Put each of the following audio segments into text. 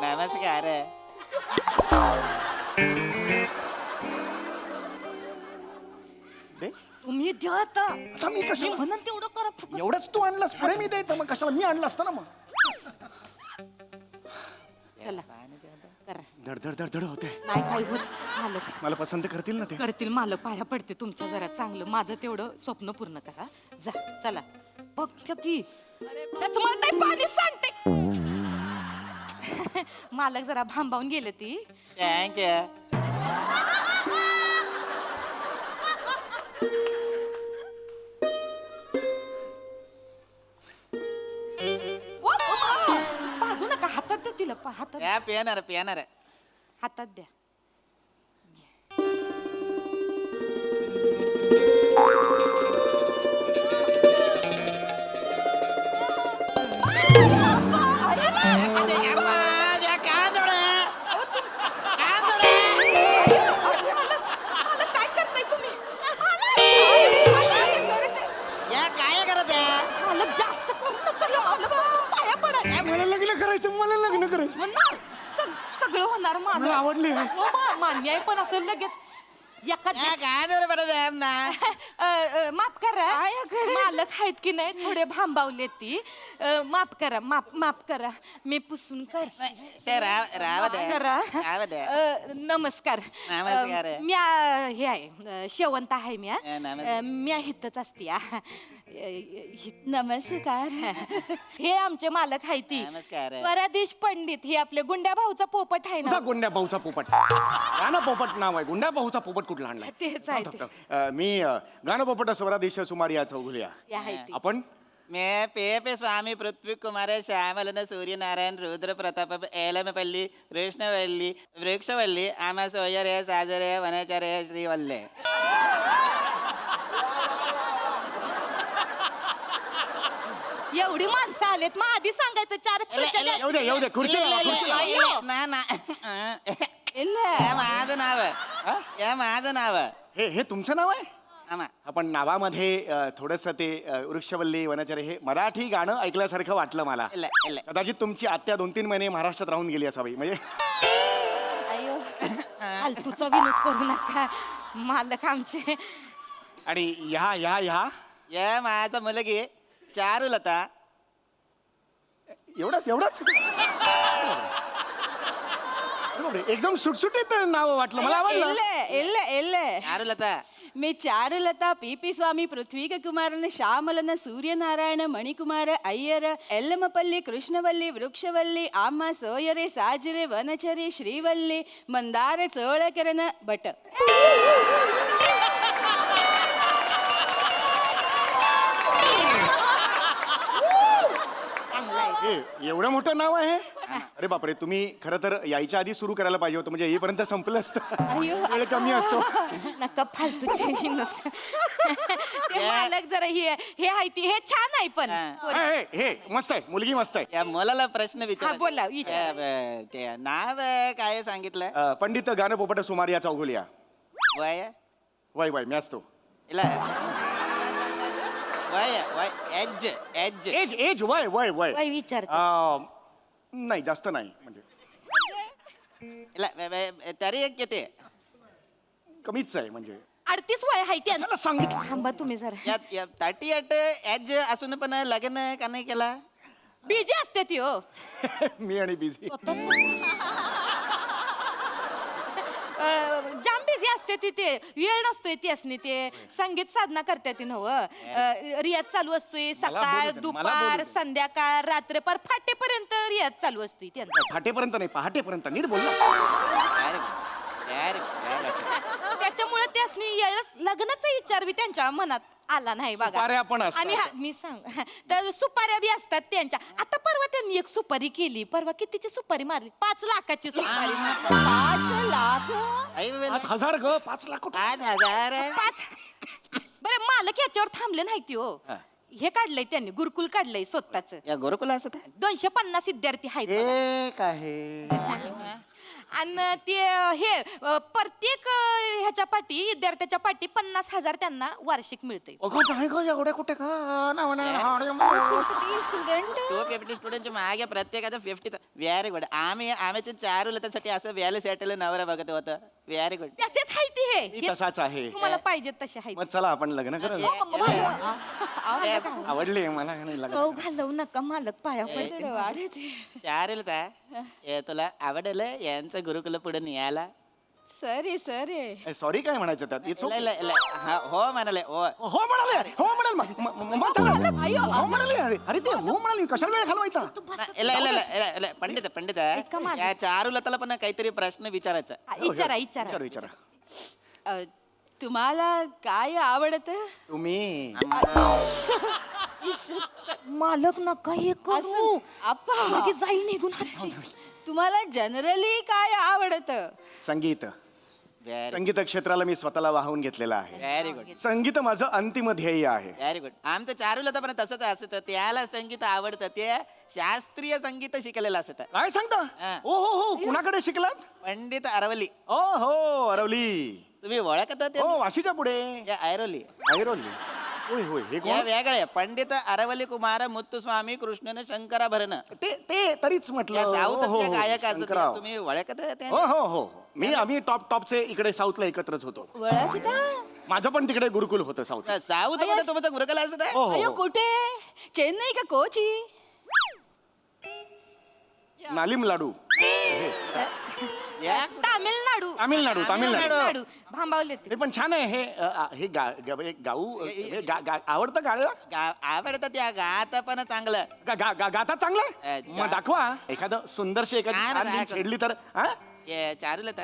नमस्कार. दे. तुम्ही द्या आता. आता मी कशाला? म्हणून तेवढं करा फुकट. एवढंच तू आणलास पुढे मी द्यायचं मग कशाला मी आणलं असतं ना मग. चला करा. धड धड धड धड होते. नाही काही होत मालक मला पसंत करतील ना ते. करतील मालक पाया पडते तुमच्या जरा चांगलं माझं तेवढं स्वप्न पूर्ण करा जा चला बघ ती त्याच मला नाही पाणी सांगते मालक जरा भांबावून गेले ती थँक्यू. बाजू नका हातात द्या तिला हातात या पिणार पिणार. हातात द्या मालक, काय करताय तुम्ही या काय करत आहे? मालक जास्त करू नका मालक, पाया पडा मला लग्न करायचं मला लग्न करायचं. होणार सगळं होणार मला मालक आवडली आहे. हो मान्य आहे पण असं लगेच एका या काय दर पडत आहे ना? माफ करा मालक आहेत की नाही थोडे भांबावले ती माफ करा माफ करा मी पुसून कर ते राव द्या. करा राव द्या. नमस्कार नमस्कार. मी हे आहे शेवंत आहे मी नमस्कार. मी हितच असते नमस्कार. हे आमचे मालक आहे ती नमस्कार. स्वरादेश पंडित हे आपले गुंड्या भाऊचा पोपट आहे तुझा ना गुंड्या भाऊचा पोपट. गाणं पोपट नाव आहे. गुंड्या भाऊचा पोपट कुठला आणलाय? तेच आहे ते. मी गाणं पोपट स्वरादेश सुमारी या चौघुल्या. हे आहे ती. आपण मैं पे स्वामी पृथ्वी कुमार श्यामलन सूर्यनारायण रुद्र प्रताप एलमपल्ली कृष्णवल्ली वृक्षवल्ली आमा सोयरे साजरे वनचरे श्रीवल्ले. एवढी माणसं आलेत मग आधी सांगायचं चार येऊ दे खुर्ची लावा, खुर्ची लावा. ना ना ಇಲ್ಲ या माझं नाव या माझं नाव हे तुमचं नाव आहे? आमा आपण नावामध्ये थोडस ते वृक्षवल्ली वनचरे हे मराठी गाणं ऐकल्यासारखं वाटलं मला. इल्ल, इल्ल. कदाचित तुमची आत्या 2-3 महिने महाराष्ट्रात राहून गेली असावी म्हणजे. ಅಯ್ಯೋ फालतूचा विनोद करू नका मालक आमचे आणि ह्या या माझा मुलगी चारुलता. एवढाच एकदम सुटसुटीत नाव वाटलं मला आवडलं. ಇಲ್ಲ ಇಲ್ಲ ಇಲ್ಲ चारुलता मी चारुलता ಪಿ ಸ್ವಾಮಿ ಪೃಥ್ವಿಕ ಕುಮಾರನ ಶ್ಯಾಮಲನ ಸೂರ್ಯನಾರಾಯಣ ಮಣಿಕುಮಾರ ಅಯ್ಯರ ಎಲ್ಲಮಪಲ್ಲಿ ಕೃಷ್ಣವಲ್ಲಿ ವೃಕ್ಷವಲ್ಲಿ ಆಮ್ಮ ಸೋಯರೆ ಸಾಜಿರೆ ವನಚರಿ ಶ್ರೀವಲ್ಲಿ ಮಂದಾರ ಚೋಳಕೆರನ ಭಟ್. एवढं मोठं नाव आहे. अरे बापरे, तुम्ही खरं तर यायच्या आधी सुरू करायला पाहिजे होतं म्हणजे येईपर्यंत संपलं असतं. अय्यो. वेळ कमी असतो. नका फालतूचे विनोद ते मालक जरा हे आहे ती हे छान आहे पण हे मस्त आहे, मुलगी मस्त आहे. या मुलाला प्रश्न हा विचार. बोला विचार ते नाव काय सांगितलं? पंडित गाणं पोपट सुमारी या चौघुल्या. वय वय मी असतो. इला वय वय एज एज एज वय काय विचार नाही जास्त नाही म्हणजे इला तरी एक किती? कमीच आहे म्हणजे. 38 वय आहे त्यांचं चला सांगितलं. थांबा तुम्ही जरा या 38 एज असून पण लग्न का नाही केला? बिजी असते ती हो मी आणि बिझी. जाम बिझी असते ती ते वेळ नसतोय ती असणे ते संगीत साधना करते ती नव रियाज चालू असतोय सकाळ दुपार संध्याकाळ रात्र पर फाटेपर्यंत रियाज चालू असतोय त्यांचा फाटेपर्यंत नाही पहाटेपर्यंत नीट बोल ना. त्याच्यामुळे त्यासनी लग्नाचा विचार बी त्यांच्या मनात आला नाही बघा. सुपाऱ्या पण असतात. आणि मी सांग तर सुपाऱ्या बी असतात त्यांच्या. आता परवा त्यांनी एक सुपारी केली परवा कितीची सुपारी मारली 5 लाखाची सुपारी मारली. 5 लाख 5,000 ग 5 लाख कुठं? 5,000 बरं मालक याच्यावर थांबले नाही ती हो हे काढलंय त्यांनी गुरुकुल काढलंय स्वतःच या गुरुकुला असत 250 विद्यार्थी आहेत बघा. एक आहे आणि ते हे प्रत्येक ह्याच्या पाठी विद्यार्थ्याच्या पाठी 50,000 त्यांना वार्षिक मिळते. अगं नाही गं, एवढे कुठे का स्टुडंट 250 स्टुडंटच्या मागे प्रत्येकाचं 50. Very good. आम्ही चारुलतासाठी असं वेल सेटल नवरा बघत होतं. Very good. तसेच आहे ते मी हे तसाच आहे. तुम्हाला पाहिजेत तसे आहेत. मग चला आपण लग्न करू. आवडले मला नाही लग्न. चव घालवू नका मालक पाया पडते. वाढते. चारुलता तुला आवडलं यांचं गुरुकुल पुढे न्यायला? Sorry sorry. सॉरी काय म्हणायचं त्यात It's okay. हा, हो म्हणाले हो. हो म्हणाले, हो म्हणाल मग चला. हो म्हणाले. अरे ते हो म्हणाली, कशाला वेळ घालवायचा? पंडित ऐका माझं. या चारुलताला पण काहीतरी प्रश्न विचारायचा. विचारा विचारा विचारा. तुम्हाला काय आवडत? तुम्ही मालक नका हे करू. आप्पा लगेच जाई निघून हातची. तुम्हाला जनरली काय आवडत? संगीत. संगीत क्षेत्राला मी स्वतःला वाहून घेतलेला आहे. Very good. संगीत माझं अंतिम ध्येय आहे. Very good. आमचं चारुलता पण तसंच असतं. त्याला संगीत आवडतं. ते शास्त्रीय संगीत शिकलेलं असतं. काय सांगता? हा. ओ हो हो, कुणाकडे शिकलात? पंडित अरवली. ओ हो, अरवली. तुम्ही ओळखता ते? हो, वाशीच्या पुढे. या ऐरोली. ऐरोली. होय होय, हे या कोण? वेगळे पंडित अरवली कुमार मुत्तुस्वामी कृष्णन शंकराभरण. ते तरीच म्हटलं. या हो, साऊथचे हो, गायक असतात. शंकरराव. तुम्ही ओळखता ते? हो हो हो, आम्ही टॉपचे इकडे साऊथला एकत्रच होतो. ओळखता? माझं पण तिकडे गुरुकुल होतं साऊथ. साऊथ मध्ये तुमचं गुरुकुल असत आहे? हो अयो हो, कुठे? चेन्नई का कोची? नालिम लाडू. या तामिळनाडू. तामिळनाडू. भांबावले ते. हे पण छान आहे. हे गाऊ आवडतं गाणं? आवडतं त्या गात पण चांगलं. गाता चांगलं आहे? मग दाखवा एखादं सुंदरशी एखादी गाणं छान दाखव. धून छेडली तर. हा, चारुलता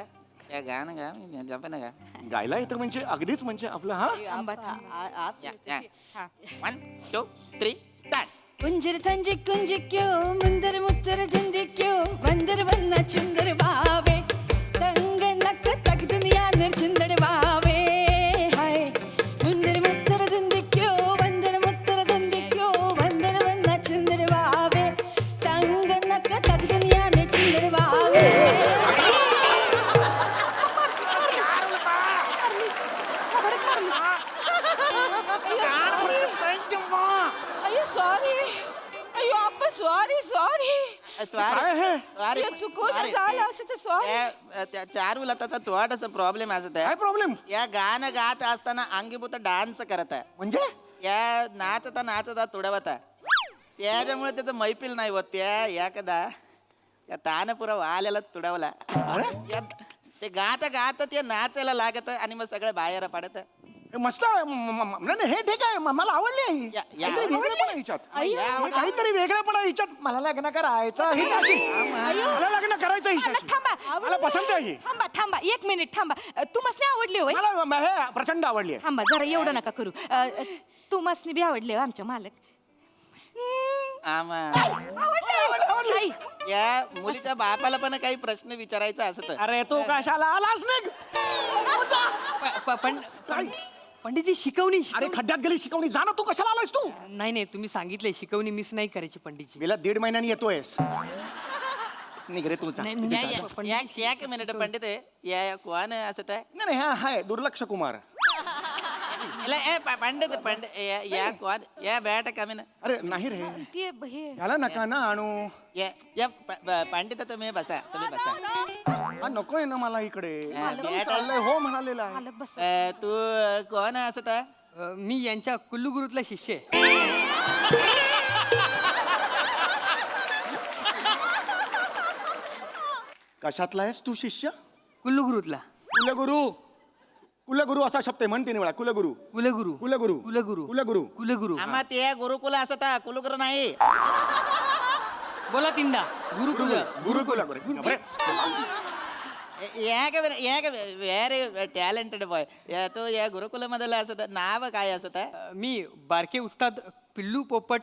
या गाणं गा मी जपन गा. गायला येतं म्हणजे अगदीच म्हणजे आपलं. हा, थांबा, थांबा. या. हा. 1 2 3 स्टार्ट. कुंजर थंजी कुंज क्यों मुंदर मुत्तर धंधे क्यों बंदर बनना चुंदर बावे तंग नक तक दुनिया निर्चुंदर बावे हाय मुंदर मुत्तर धंधे क्यों बंदर मुत्तर धंधे क्यों बंदर बनना चुंदर बावे तंग नक तक दुनिया निर्चुंदर बावे. अयो सॉरी. अयो आप सॉरी सॉरी. काय हे? सॉरी चुकून झालं असं तर सॉरी. चारुलताचा थोडासा प्रॉब्लेम असत काय आहे. प्रॉब्लेम या गाणं गात असताना अंगीभूत डान्स करत आहे. म्हणजे? या नाचता तुडवता त्याच्यामुळे त्याचं मैफिल नाही होत. त्या एकदा त्या तानपुरा वाल्याला तुडवला. ते गात ते नाचायला लागत आणि मग सगळं बाहेर पडत. हे मस्त आहे. नाही हे ठीक आहे. मला आवडली आहे. काहीतरी वेगळेपणा हिच्यात. हे काहीतरी वेगळेपणा हिच्यात. मला लग्न करायचं हिच्याशी. मला लग्न करायचं हिच्याशी. थांबा. मला पसंत आहे ही. थांबा 1 मिनिट थांबा. तुम्हाला आवडले होय? मला हे प्रचंड आवडली आहे. थांबा जरा एवढं नका करू. तुम्हाला बी आवडले हो आमच्या मालक. आवडली. या मुलीच्या बापाला पण काही प्रश्न विचारायचा असत. अरे तू कशाला आलास निघ. पंडितजी शिकवणी अरे खड्ड्यात गेली शिकवणी. जा ना, तू कशाला आलास तू? नाही तुम्ही सांगितलंय शिकवणी मिस नाही करायची पंडितजी. गेल्या 1.5 महिन्यानी येतोयस. निघ रे तू. नाही, नाही नाही. एक मिनिट पंडित या कोण असत आहे? नाही हा हाय दुर्लक्ष कुमार. पंडित या कोण या बॅट कमी ना. अरे नाही रे, ते हे याला नका ना आणू. या पंडित तुम्ही बसा. हा नकोय ना मला इकडे. मालक चाललंय हो म्हणालेला आहे. मालक बस. तू कोण असत आहे? मी यांच्या कुल्लू गुरुतला शिष्य आहे. कशातला आहेस तू शिष्य? कुल्लू गुरुतला. कुलगुरू असा शब्द आहे. म्हण 3 वेळा. कुलगुरू कुलगुरू कुलगुरू कुलगुरू कुलगुरू कुलगुरू. आम्हा ते गुरुकुल असत कुलगुरू नाही. बोला तीनदा. गुरुकुल. गुरुकुल. Very talented boy. तो या गुरुकुल मधला असत. नाव काय असत? मी बारके उस्ताद पिल्लू पोपट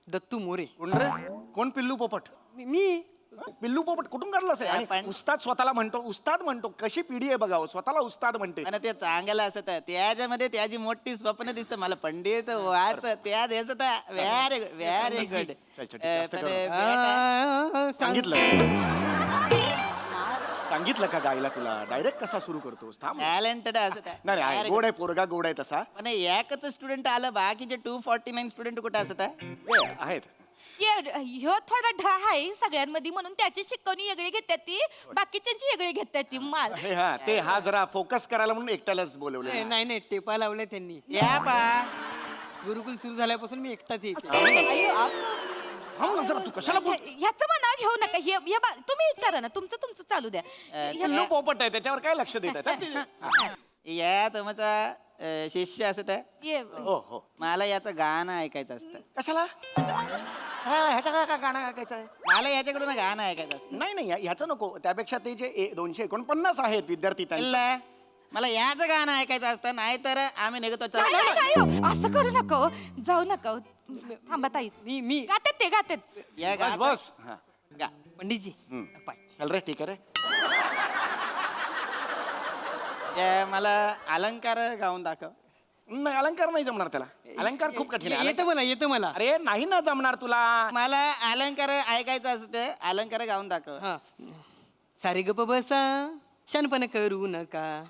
दत्तू मोरे. कोण रे? कोण पिल्लू पोपट? मी पिल्लू पोपट कुठून काढलं असेल? आणि पण- उस्ताद स्वतःला म्हणतो. उस्ताद म्हणतो. कशी पिढी आहे बघावं. स्वतःला उस्ताद म्हणते. आणि ते चांगलं असत. त्याच्यामध्ये त्याची मोठी स्वप्न दिसत मला. पंडित वाच त्या दिसत. Very good very good. चल, चल, जास्त करू. सांगितलं सांगितलं का गायला तुला डायरेक्ट कसा सुरू करतोस थांब टॅलेंटेड असं त्या. नाही नाही, गोड आहे पोरगा गोड आहे तसा पण एकच स्टुडंट आलं बाकीचे 249 स्टुडंट कुठे असत आहेत ह्यो थोडा ढा आहे सगळ्यांमध्ये म्हणून त्याची शिकवणी वेगळी घेतात ती बाकीच्यांची वेगळी घेतात ती माल हा जरा फोकस करायला म्हणून एकट्यालाच बोलवलं नाही नाही टेपा लावले त्यांनी या पा गुरुकुल सुरू झाल्यापासून मी एकटाच येते थांब ना जरा, तू कशाला बोल ह्याचं म्हणा घेऊ नका तुम्ही विचारा ना तुमचं चालू द्या पिल्लू पोपट आहे त्याच्यावर काय लक्ष देत आहे या तुमचा शिष्य असत हो हो मला याचं गाणं ऐकायचं असतं कशाला ह्याच्या काय गाणं ऐकायचं आहे मला याच्याकडून गाणं ऐकायचं असतं नाही नाही ह्याचं नको त्यापेक्षा ते जे 249 आहेत विद्यार्थी त्यांचं इल्ला, मला याचं गाणं ऐकायचं असतं नाहीतर आम्ही निघतो चला. नाही, नाही, नाही, हो. असं करू नका हो. जाऊ नका हो. थांबा ताई मी गातात ते गातात या बस गातं. बस हा गा. पंडितजी पाय. चल रे ठीक आहे रे त्या मला अलंकार गाऊन दाखव. नाही अलंकार नाही जमणार त्याला अलंकार खूप कठीण आहे येतं मला अरे नाही ना जमणार तुला मला अलंकार ऐकायचं असतं अलंकार गाऊन दाखव. हा सारे गप बसा शानपण करू नका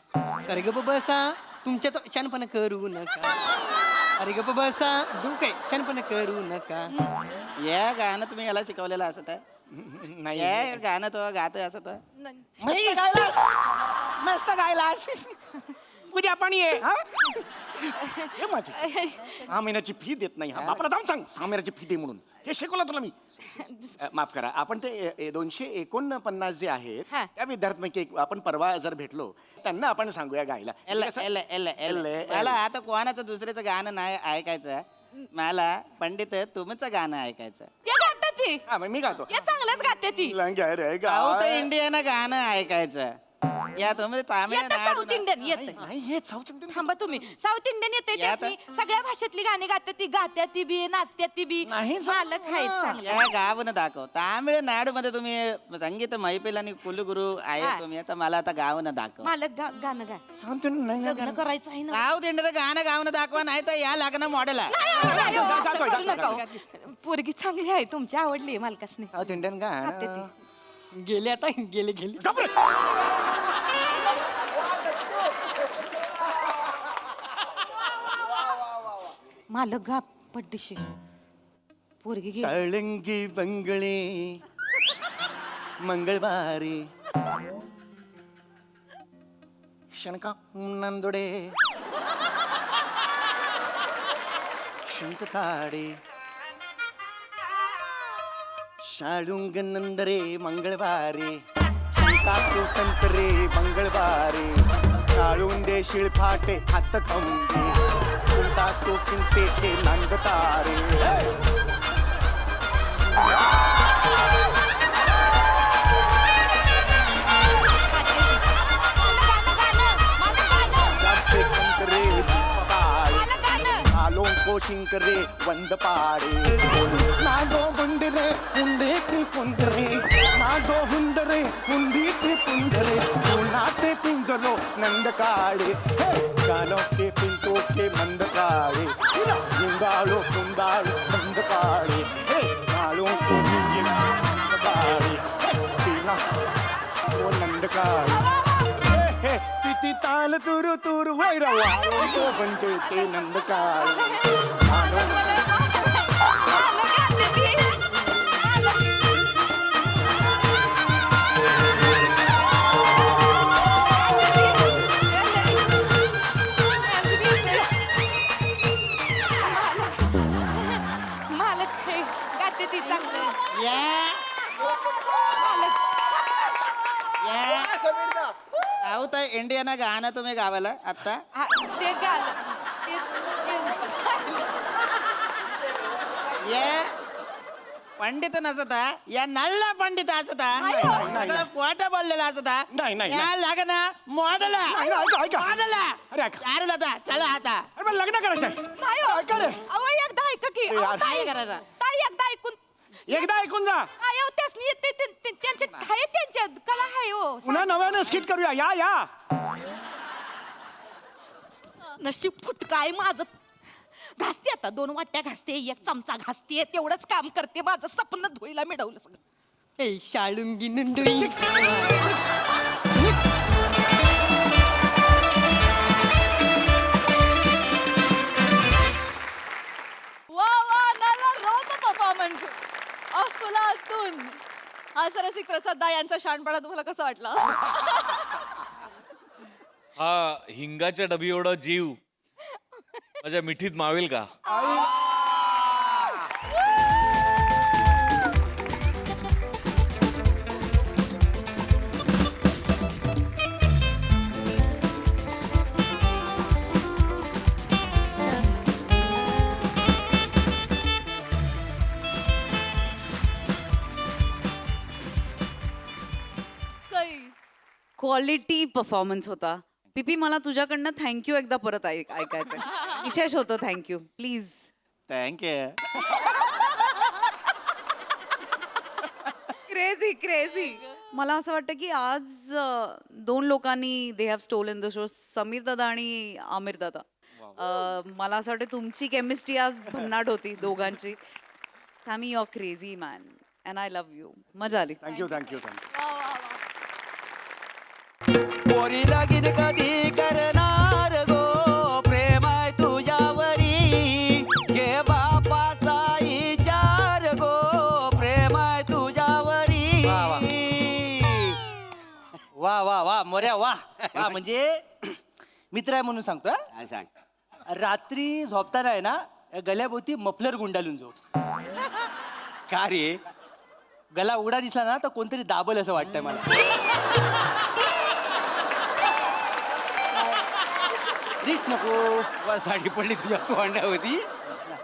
सारे गप बसा तुमच्या तो शानपण करू नका अरे गप बसा दुःख शानपण करू नका या गाणं तुम्ही याला शिकवलेलं असत आहे नाही या गाणं तो गात असत मस्त गायलास मस्त गायलास उद्या आपण ये हा? हे माझी 6 महिन्याची फी देत नाही हा बापाला जाऊन सांग 6 महिन्याची फी दे म्हणून हे शिकवलं तुला मी माफ करा आपण ते 249 जे आहेत हा. त्या विद्यार्थ्यांपैकी आपण परवा जर भेटलो त्यांना आपण सांगूया गायला मला आता कोणाचं दुसऱ्याचं गाणं नाही ऐकायचं मला पंडित तुमचं गाणं ऐकायचं. ते गातात ती हा, मग मी गातो ते चांगलंच गाते ती लंग्या रे साऊथ गाय. इंडियन गाणं ऐकायचं या तुम्ही येतं तामिळनाडू साऊथ इंडियन येत नाही हे साऊथ इंडियन थांबा तुम्ही साऊथ इंडियन येते या त्यासनी सगळ्या भाषेतली गाणी गात्यात ती बी नाचत्यात ती बी नाही मालक आहेत चांगलं या गावनं दाखव. तामिळनाडू मध्ये तुम्ही संगीत मैफिल आणि कुलगुरू आहे तुम्ही आता मला आता गावनं दाखव. मालक गाणं गा साऊथ इंडियन नाही लग्न करायचं आहे ना साऊथ इंडियन गाणं गावनं दाखवा नाही तर या लग्न मॉडेल आहे. नाही, हो, असं गातोय, करू गातोय, नका हो. पोरगी चांगली आहे तुमची आवडली मालकासनी साऊथ इंडियन गाते गाणं ती. गेले आता गेले मालक गा पड्डीशी पोरगी गेली. साळंगी बंगळे मंगळवारी शणका नंदोडे शंकताडे शाळुंग नंदरे मंगळवारी शंकातू कंतरे मंगळवारी शाळुंदे शिळफाटे हात खंबे तो किंते ते नांदतारे जाते कंतरे आलों को शिंकरे वंद पाड़े नागो बुंदरे हुंदे की कुंदरे नागो हुंदरे हुंदी की कुंदरे नाटे पिंजलो नंद काड़े गालों के पिंटो के मंद काड़े गुंगालो कुंदालो मंद काड़े गालों को मंद काड़े वो नंद काड़े तिथी ताल तुरु तुरु वैरवा तो बनते ते नंद काळे मालक हे गाते ती चांगलं या मालक या साऊथ इंडियन गाणं तुम्ही गावाला आता हा, ते गाल ये पंडित नसता या नल्ला पंडित असता पोट बोललेला असता नाही, नाही, या लग्न मॉडेल नाही, ऐका, ऐका. मॉडेल अरे, ऐका. चालू आता चला आता अरे पण लग्न करायचंय नाही हो. ऐका रे. अहो, एकदा ऐका की अहो, यार. ताई, काय करायचं? ताई एकदा ऐकून एकदा ऐकून जा अहो, त्यासनी त्यांचे आहे त्यांच्या कला आहे हो पुन्हा नव्यानं स्किट करूया या नशीब फुटकाय माझं घासते आता 2 वाट्या घासते 1 चमचा घासते तेवढंच काम करते माझं सपन धुळीला मिळवलं सगळं ए शाळुंगी नंदोई अफलातून. हा सरसिक प्रसाद दा यांचा शहाणपणा तुम्हाला कसा वाटला? हा हिंगाच्या डबी एवढा जीव माझ्या मिठीत मावेल का? सई. क्वालिटी परफॉर्मन्स होता. पीपी मला तुझ्याकडनं थँक्यू एकदा परत ऐकायचं. विशेष होतं thank you please. Thank you. Crazy crazy. मला असं वाटतं की आज दोन लोकांनी they have stolen the show. Sameer दादा आणि आमिर दादा. मला असं वाटतं तुमची केमिस्ट्री आज भन्नाट होती दोघांची. Sammy you are crazy man and I love you. मजा आली. Thank you thank you thank you. पोरी लगीन कधी करणार गो प्रेम आहे तुझ्यावरी घे बापाचा विचार गो प्रेम आहे तुझ्यावरी. वा वा वा मोऱ्या वा वा. म्हणजे मित्र आहे म्हणून सांगतो हा? सांग. रात्री झोपताना आहे ना गल्याभोवती मफलर गुंडाळून झोप. का रे? गला उघडा दिसला ना तर कोणतरी दाबल असं वाटतंय मला. रिस्क नको. वासाडी पडली तुझ्या तोंडावरती.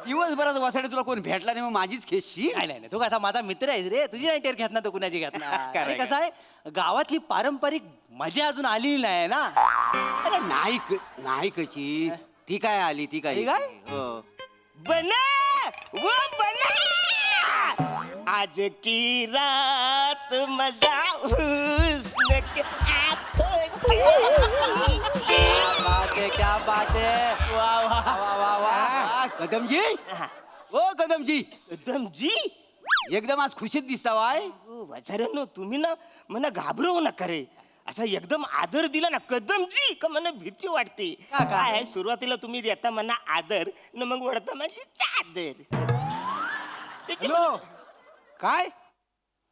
दिवसभरात वासाडी तुला कोण भेटला नाही मग माझीच खेशी. नाही नाही तू कसा माझा मित्र आहेस रे. तुझी नाही टेर घेत ना तो कुणाची घेत ना. खरंय आणि कसं आहे गावातली पारंपरिक मजा अजून आलेली नाही ना. अरे नाही कशी ती काय आली ती काय ती काय? हो. बना वो बना आज की रात मजा हुस्न के आंखों की. क्या बात है वा वा वा वा वा. कदमजी ओ कदमजी एकदम जी. एकदम आज खुशीत दिसता वाय. वजारांनो तुम्ही ना मला घाबरवू नका रे. असा एकदम आदर दिला ना कदमजी का मला भीती वाटते. काय आहे, सुरुवातीला तुम्ही देता मला आदर न मग वडता माझी चादर. हॅलो काय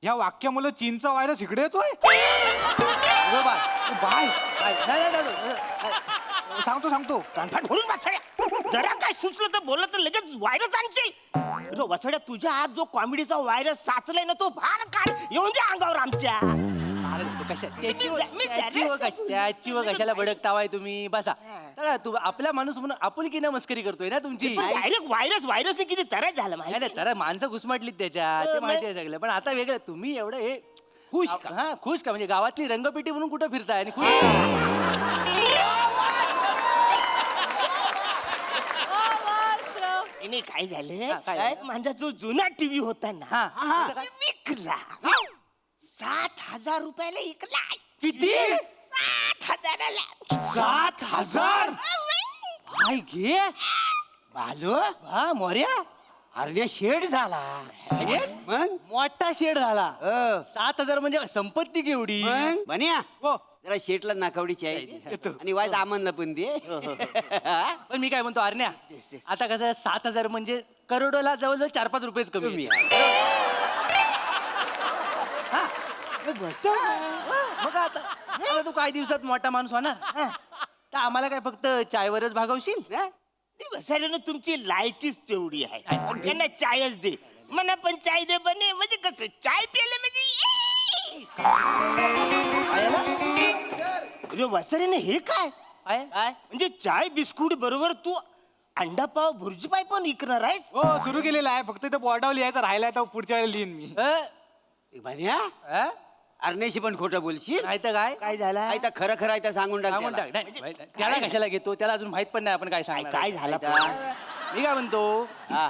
ह्या वाक्यामुळे चीनचा व्हायरस इकडे येतोय. अगं बाय. बाय नाही, नाही, नाही. सांगतो कानफाट भरून वाचड्या जरा काय सुचलं तर बोललं तर लगेच व्हायरस आणशील. रो वसड्या तुझ्या आत जो कॉमेडीचा व्हायरस साचलाय ना तो फार काढ येऊन दे अंगावर आमच्या. त्याची व कशाला भडकतावाय तुम्ही बसा. तर तू आपला माणूस म्हणून आपुलकीनं मस्करी करतोय ना तुमची. डायरेक्ट व्हायरसने किती त्रास झाला नाही माहिती. नाही तर माणसं घुसमटलीत त्याच्यात ते माहिती आहे सगळं. पण आता वेगळं तुम्ही एवढं हे खुश का? हा खुश का म्हणजे गावातली रंगपेटी म्हणून कुठं फिरताय आणि खुश. नाही काय हा, झालं काय झालं? माझा जो जुना टीव्ही होता ना हा, हा. विकला. 7,000 रुपयाला विकला. किती? 7,000ला. 7,000. काय घे बालो हा मोर्या. अरे शेड झाला. मग मोठा शेड झाला. 7,000 म्हणजे संपत्ती केवढी. मग बन्या हो. जरा शेटला नाकावडीची आहे आणि वाईट आमनला पण दे. पण मी काय म्हणतो आरण्या आता कसं 7,000 म्हणजे करोडोला जवळजवळ 4-5 रुपयेच कमी कमी आहे. हा. मग आता तू काही दिवसात मोठा माणूस होणार तर आम्हाला काय फक्त चायवरच भागवशील. बसायला तुमची लायकीच तेवढी आहे. त्यांना चायच दे मला पण चाय दे बने म्हणजे कसं चाय प्यायला म्हणजे वसाऱ्याने हे काय काय म्हणजे चाय बिस्कुट बरोबर तू अंडा पाव भुर्जी पाय पण विकणार आहेस. हो सुरू केलेला आहे फक्त इथं बोर्डावर लिहायचं राहिलाय तर पुढच्या वेळेला लिहिन मी. बन्या अरण्याशी पण खोटं बोलशील. नाही तर काय काय झाला आहे तर खरं खरं आहे तर सांगून टाक सांगून त्याला. टाक. नाही, त्याला कशाला घेतो त्याला अजून माहित पण नाही आपण काय सांगणार. काय झालं आहे. मी काय म्हणतो हा.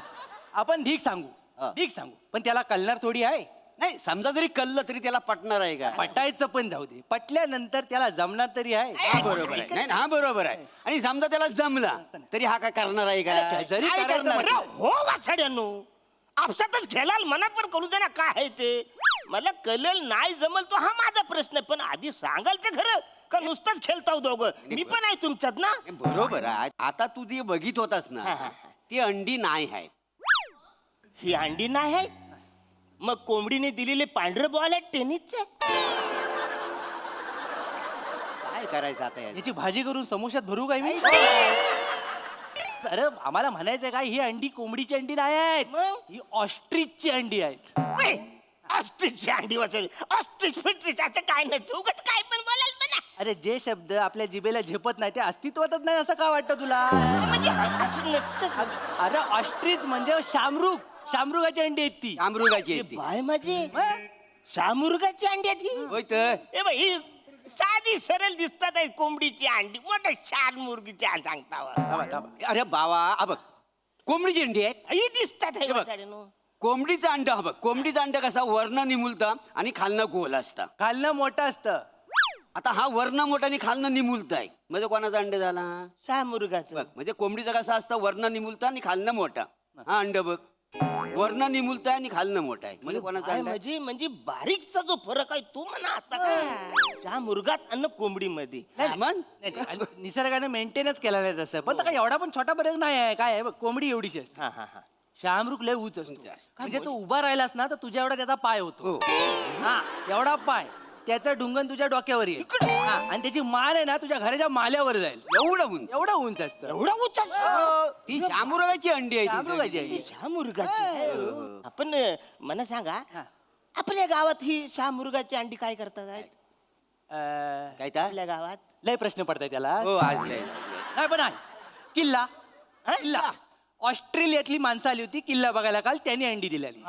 आपण ढीक सांगू ढीक सांगू पण त्याला कळणार थोडी आहे. नाही समजा जरी कल्लं तरी त्याला पटणार आहे का? पटायचं पण जाऊ दे पटल्यानंतर त्याला जमणार तरी आहे. हा, बरोबर आहे. नाही हा बरोबर आहे. आणि समजा त्याला जमला तरी हा काय करणार आहे का? जरी काय करायचं करणार? अरे हो वासाड्यानो आपसातच खेळाल मनात पण करू दे ना काय आहे ते. मला कळेल नाही जमल तो हा माझा प्रश्न आहे पण आधी सांगाल ते खरं का नुसतंच खेळताव दोघं. मी पण आहे तुमच्यात ना. बरोबर आहे. आता तू जे बघित होतास ना ती अंडी नाही आहेत. ही अंडी नाही आहे मग कोंबडीने दिलेले पांढरं बॉल आहे टेनिसचे. काय करायचं आता याचं? याची भाजी करून समोशात भरू काय मी अरे आम्हाला म्हणायचं काय ही अंडी कोंबडीची अंडी नाही आहेत मग? ही ऑस्ट्रिचची अंडी आहेत. ऑस्ट्रिचची अंडी वाचवली. ऑस्ट्रिच फिट्रिच असं काय नाही, उगाच काय पण बोलाल पण ना. अरे जे शब्द आपल्या जिभेला झेपत नाही ते अस्तित्वातच नाही असं का वाटतं तुला? म्हणजे असं नसतं. अरे ऑस्ट्रिच म्हणजे शामरुगाची अंडी आहेत ती. शामरुगाची आहे ती. बाय माझे शामुर्गाची अंडी आहेत ही. होय तर ए बाई ही साधी सरळ दिसतात आहे कोंबडीची अंडी, मोठं शारमुर्गीची अंडी सांगता थांबा, थांबा. अरे बाबा हा बघ कोंबडीची अंडी आहेत. ही दिसतात आहे हे बघ. वाचाड्यानो. कोंबडीचं अंड हा बघ कोंबडीचं अंड कसा वर्ण निमुलता आणि खालनं गोल असतं. खालनं मोठं असतं. आता हा वर्ण मोठा आणि खालनं निमुलता आहे म्हणजे कोणाचा अंड झाला? शामुर्गाचं. बघ म्हणजे कोंबडीचा कसा असतं वर्ण निमुलता आणि खालनं मोठा. हा अंड बघ वर्ण निमुलता आणि खालनं मोठा आहे म्हणजे कोणाचा बाय अंड आहे? म्हणजे म्हणजे बारीकचा जो फरक आहे तो म्हणा आता शामुर्गात आणि कोंबडीमध्ये. मग नाही, निसर्गाने मेंटेनच केला नाही तसं पण काय एवढा पण छोटा फरक नाही आहे. काय आहे बघ कोंबडी एवढीशी असते. हा हा हा. शामरुख लय उंच असतो म्हणजे तू उभा राहिलास ना तर तुझ्या एवढा त्याचा पाय होतो. हा एवढा पाय त्याचं ढुंगण तुझ्या डोक्यावर येईल. हा, आणि त्याची मान आहे ना तुझ्या घराच्या माल्यावर जाईल. एवढं उंच असतं. एवढा उच्च ती शामुरगाची अंडी आहे ती. शामरुगाची आहे. शामुर्गाची. आपण मला सांगा आपल्या गावात ही शामुर्गाची अंडी काय करतात आहेत? काय त्या आपल्या गावात लय प्रश्न पडताय त्याला. हो आज लय. नाही पण आहे किल्ला किल्ला ऑस्ट्रेलियातली माणसं आली होती किल्ला बघायला काल त्यांनी अंडी दिलेली.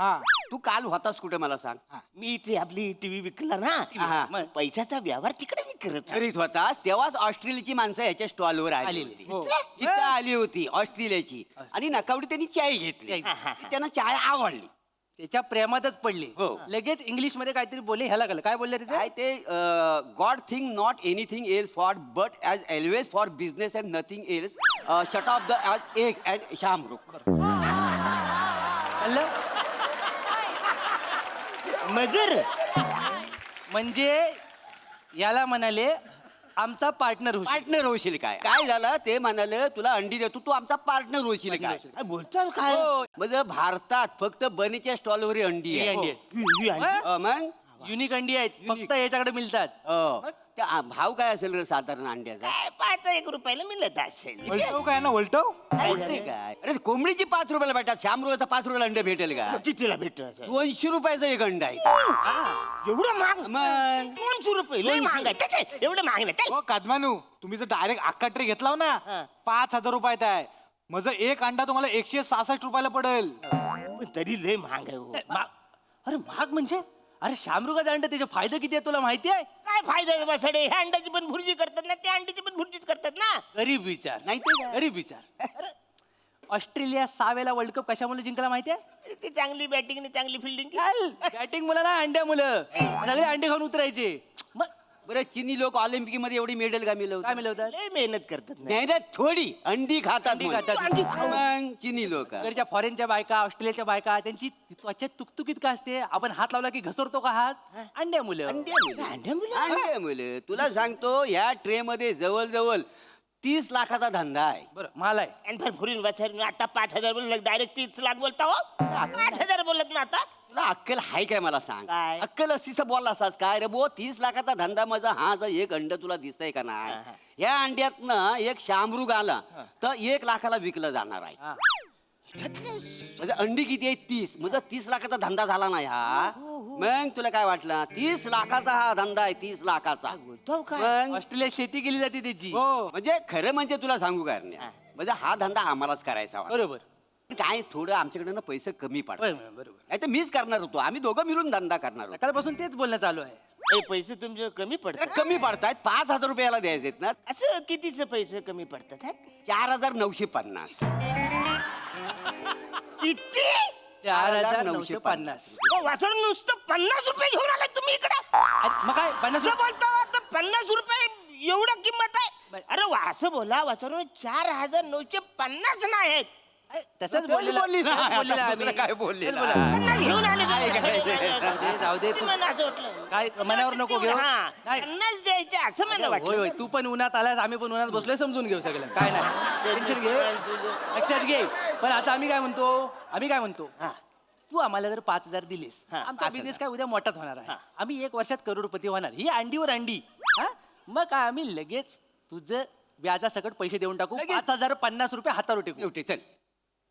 तू काल होतास कुठे मला सांग? मी इथे आपली टीव्ही विकला ना, हा. मग पैशाचा व्यवहार तिकडे मी करत होतो. करीत होतास तेव्हाच ऑस्ट्रेलियाची माणसं याच्या स्टॉलवर आली होती. इथं आली होती ऑस्ट्रेलियाची आणि नकावडी त्यांनी चाय घेतली. त्यांना चाय आवडली. त्याच्या प्रेमातच पडले. हो. लगेच इंग्लिश मध्ये काहीतरी बोलले ह्याला कळलं काय बोलले काय तिथे. ते god thing not anything else for but as always for business and nothing else shut off the as egg and शामरुख. कळलं? मजर म्हणजे याला म्हणाले आमचा पार्टनर होशील. पार्टनर होशील काय? काय झालं ते म्हणाले तुला अंडी देतो तू आमचा पार्टनर होशील काय? काय बोलतो काय? हो. म्हणजे भारतात फक्त बनीच्या स्टॉलवर अंडी ही आहे. अंडी आहेत. ही अंडी? मग युनिक अंडी आहेत फक्त याच्याकडे मिळतात. त्या भाव काय असेल रे साधारण अंड्याचा? काय 5 रुपयाला मिळत असेल. वलटव काय ना वलटव माहिती काय? अरे कोंबडीची 5 रुपयाला भेटतात शामरुगाचा 5 रुपयाला अंड भेटेल का? कितीला भेटत असेल? 200 रुपयाचं एक अंड आहे. एवढं महाग? मग 200 रुपये लय महाग आहे. काय काय? एवढं महाग नाही काय? हो कादमानू तुम्ही जर डायरेक्ट अख्खा ट्रे घेतला ना 5,000 रुपयात आहे. माझं एक अंडा तुम्हाला 166 रुपयाला पडेल. पण तरी लय महाग आहे हो. अरे महाग म्हणजे अरे शामरुगाचा अंड त्याचे फायदे किती आहे तुला माहिती आहे? काय फायदा आहे बसाडे? ह्या अंड्याची पण भुर्जी करतात ना, त्या अंड्याची पण भुर्जीच करतात ना. गरीब विचार नाही ते काय? गरीब विचार. अरे, ऑस्ट्रेलिया 6 वेळा वर्ल्ड कप कशामुळे जिंकला माहिती आहे? ती चांगली बॅटिंग चांगली फिल्डिंग. बॅटिंग मुलं ना अंड्या मुलं सगळे अंडे खाऊन उतरायचे. मग बरं चिनी लोक ऑलिम्पिक मध्ये एवढी मेडल का मिळवतात? काय मिळवतात? लय मेहनत करतात ना. नाही ना थोडी अंडी खातात. अंडी खातात. अंडी खाऊ. मग चिनी लोक इकडच्या फॉरेनच्या बायका ऑस्ट्रेलियाच्या बायका त्यांची त्वचा तुकतुकीत का असते? आपण हात लावला की घसरतो का हात? अंड्या मुलं. अंड्या मुलं? तुला सांगतो ह्या ट्रे मध्ये जवळजवळ 30 लाखाचा धंदा आहे. बरं मला आहे. आणि भरभरून वाचारून आता 5,000 बोलत डायरेक्ट 30 लाख बोलता हो. 5,000 बोलत ना आता. तुला अक्कल हाय काय मला सांग? काय? अक्कल असतीच बोलला असास काय रे बो? 30 लाखाचा धंदा माझा हा जर एक अंड तुला दिसतंय का नाही? या अंड्यातनं एक शामरुग आला तर 1 लाखाला विकलं जाणार आहे. म्हणजे अंडी किती आहे? 30. म्हणजे 30 लाखाचा धंदा झाला नाही हा. मग तुला काय वाटलं? 30 लाखाचा हा धंदा आहे. 30 लाखाचा. बोलतो काय? मग ऑस्ट्रेलियात शेती केली जाते त्याची. म्हणजे खरं म्हणजे तुला सांगू काय म्हणजे हा धंदा आम्हालाच करायचा होता. बरोबर काय थोडं आमच्याकडे ना पैसे कमी पडतात. बरोबर. नाही तर मीच करणार होतो. आम्ही दोघं मिळून धंदा करणार होतो. सकाळपासून तेच बोलणं चालू आहे. हे पैसे तुमचे कमी पडतात. कमी पडतायत. 5,000 रुपयाला द्यायचे ना. असं कितीचे पैसे कमी पडतात हा? 4,950. किती? 4,950. वाचून नुसतं 50 रुपये घेऊन आलाय तुम्ही इकडे. मग काय 50 असं बोलता आता 50 रुपये एवढं किंमत आहे? अरे असं बोला वाचून 4,950 नाही आहेत. तसंच तेच बोललेलं बोलली ना. बोललेलं आता आम्ही. दुसरं काय बोलली तेच ना. बोलला. 50 घेऊन आले काय करायचं? जाऊ दे ते तू. मला असं वाटलं. काय मनावर नको घेऊ. हा, नाही. 50 द्यायचे असं मला होय होय वाटलं. तू पण उन्हात आलास आम्ही पण उन्हात बसलोय समजून घेऊ सगळं काय नाही टेन्शन घे लक्षात घे. पण आता आम्ही काय म्हणतो तू आम्हाला जर 5,000 दिलेस आमचा बिझनेस काय उद्या मोठाच होणार आहे आम्ही 1 वर्षात करोडपती होणार ही अंडीवर अंडी हा मग काय आम्ही लगेच तुझं व्याजासकट पैसे देऊन टाकू 5,050 रुपये हातावर टेकू एवढे चल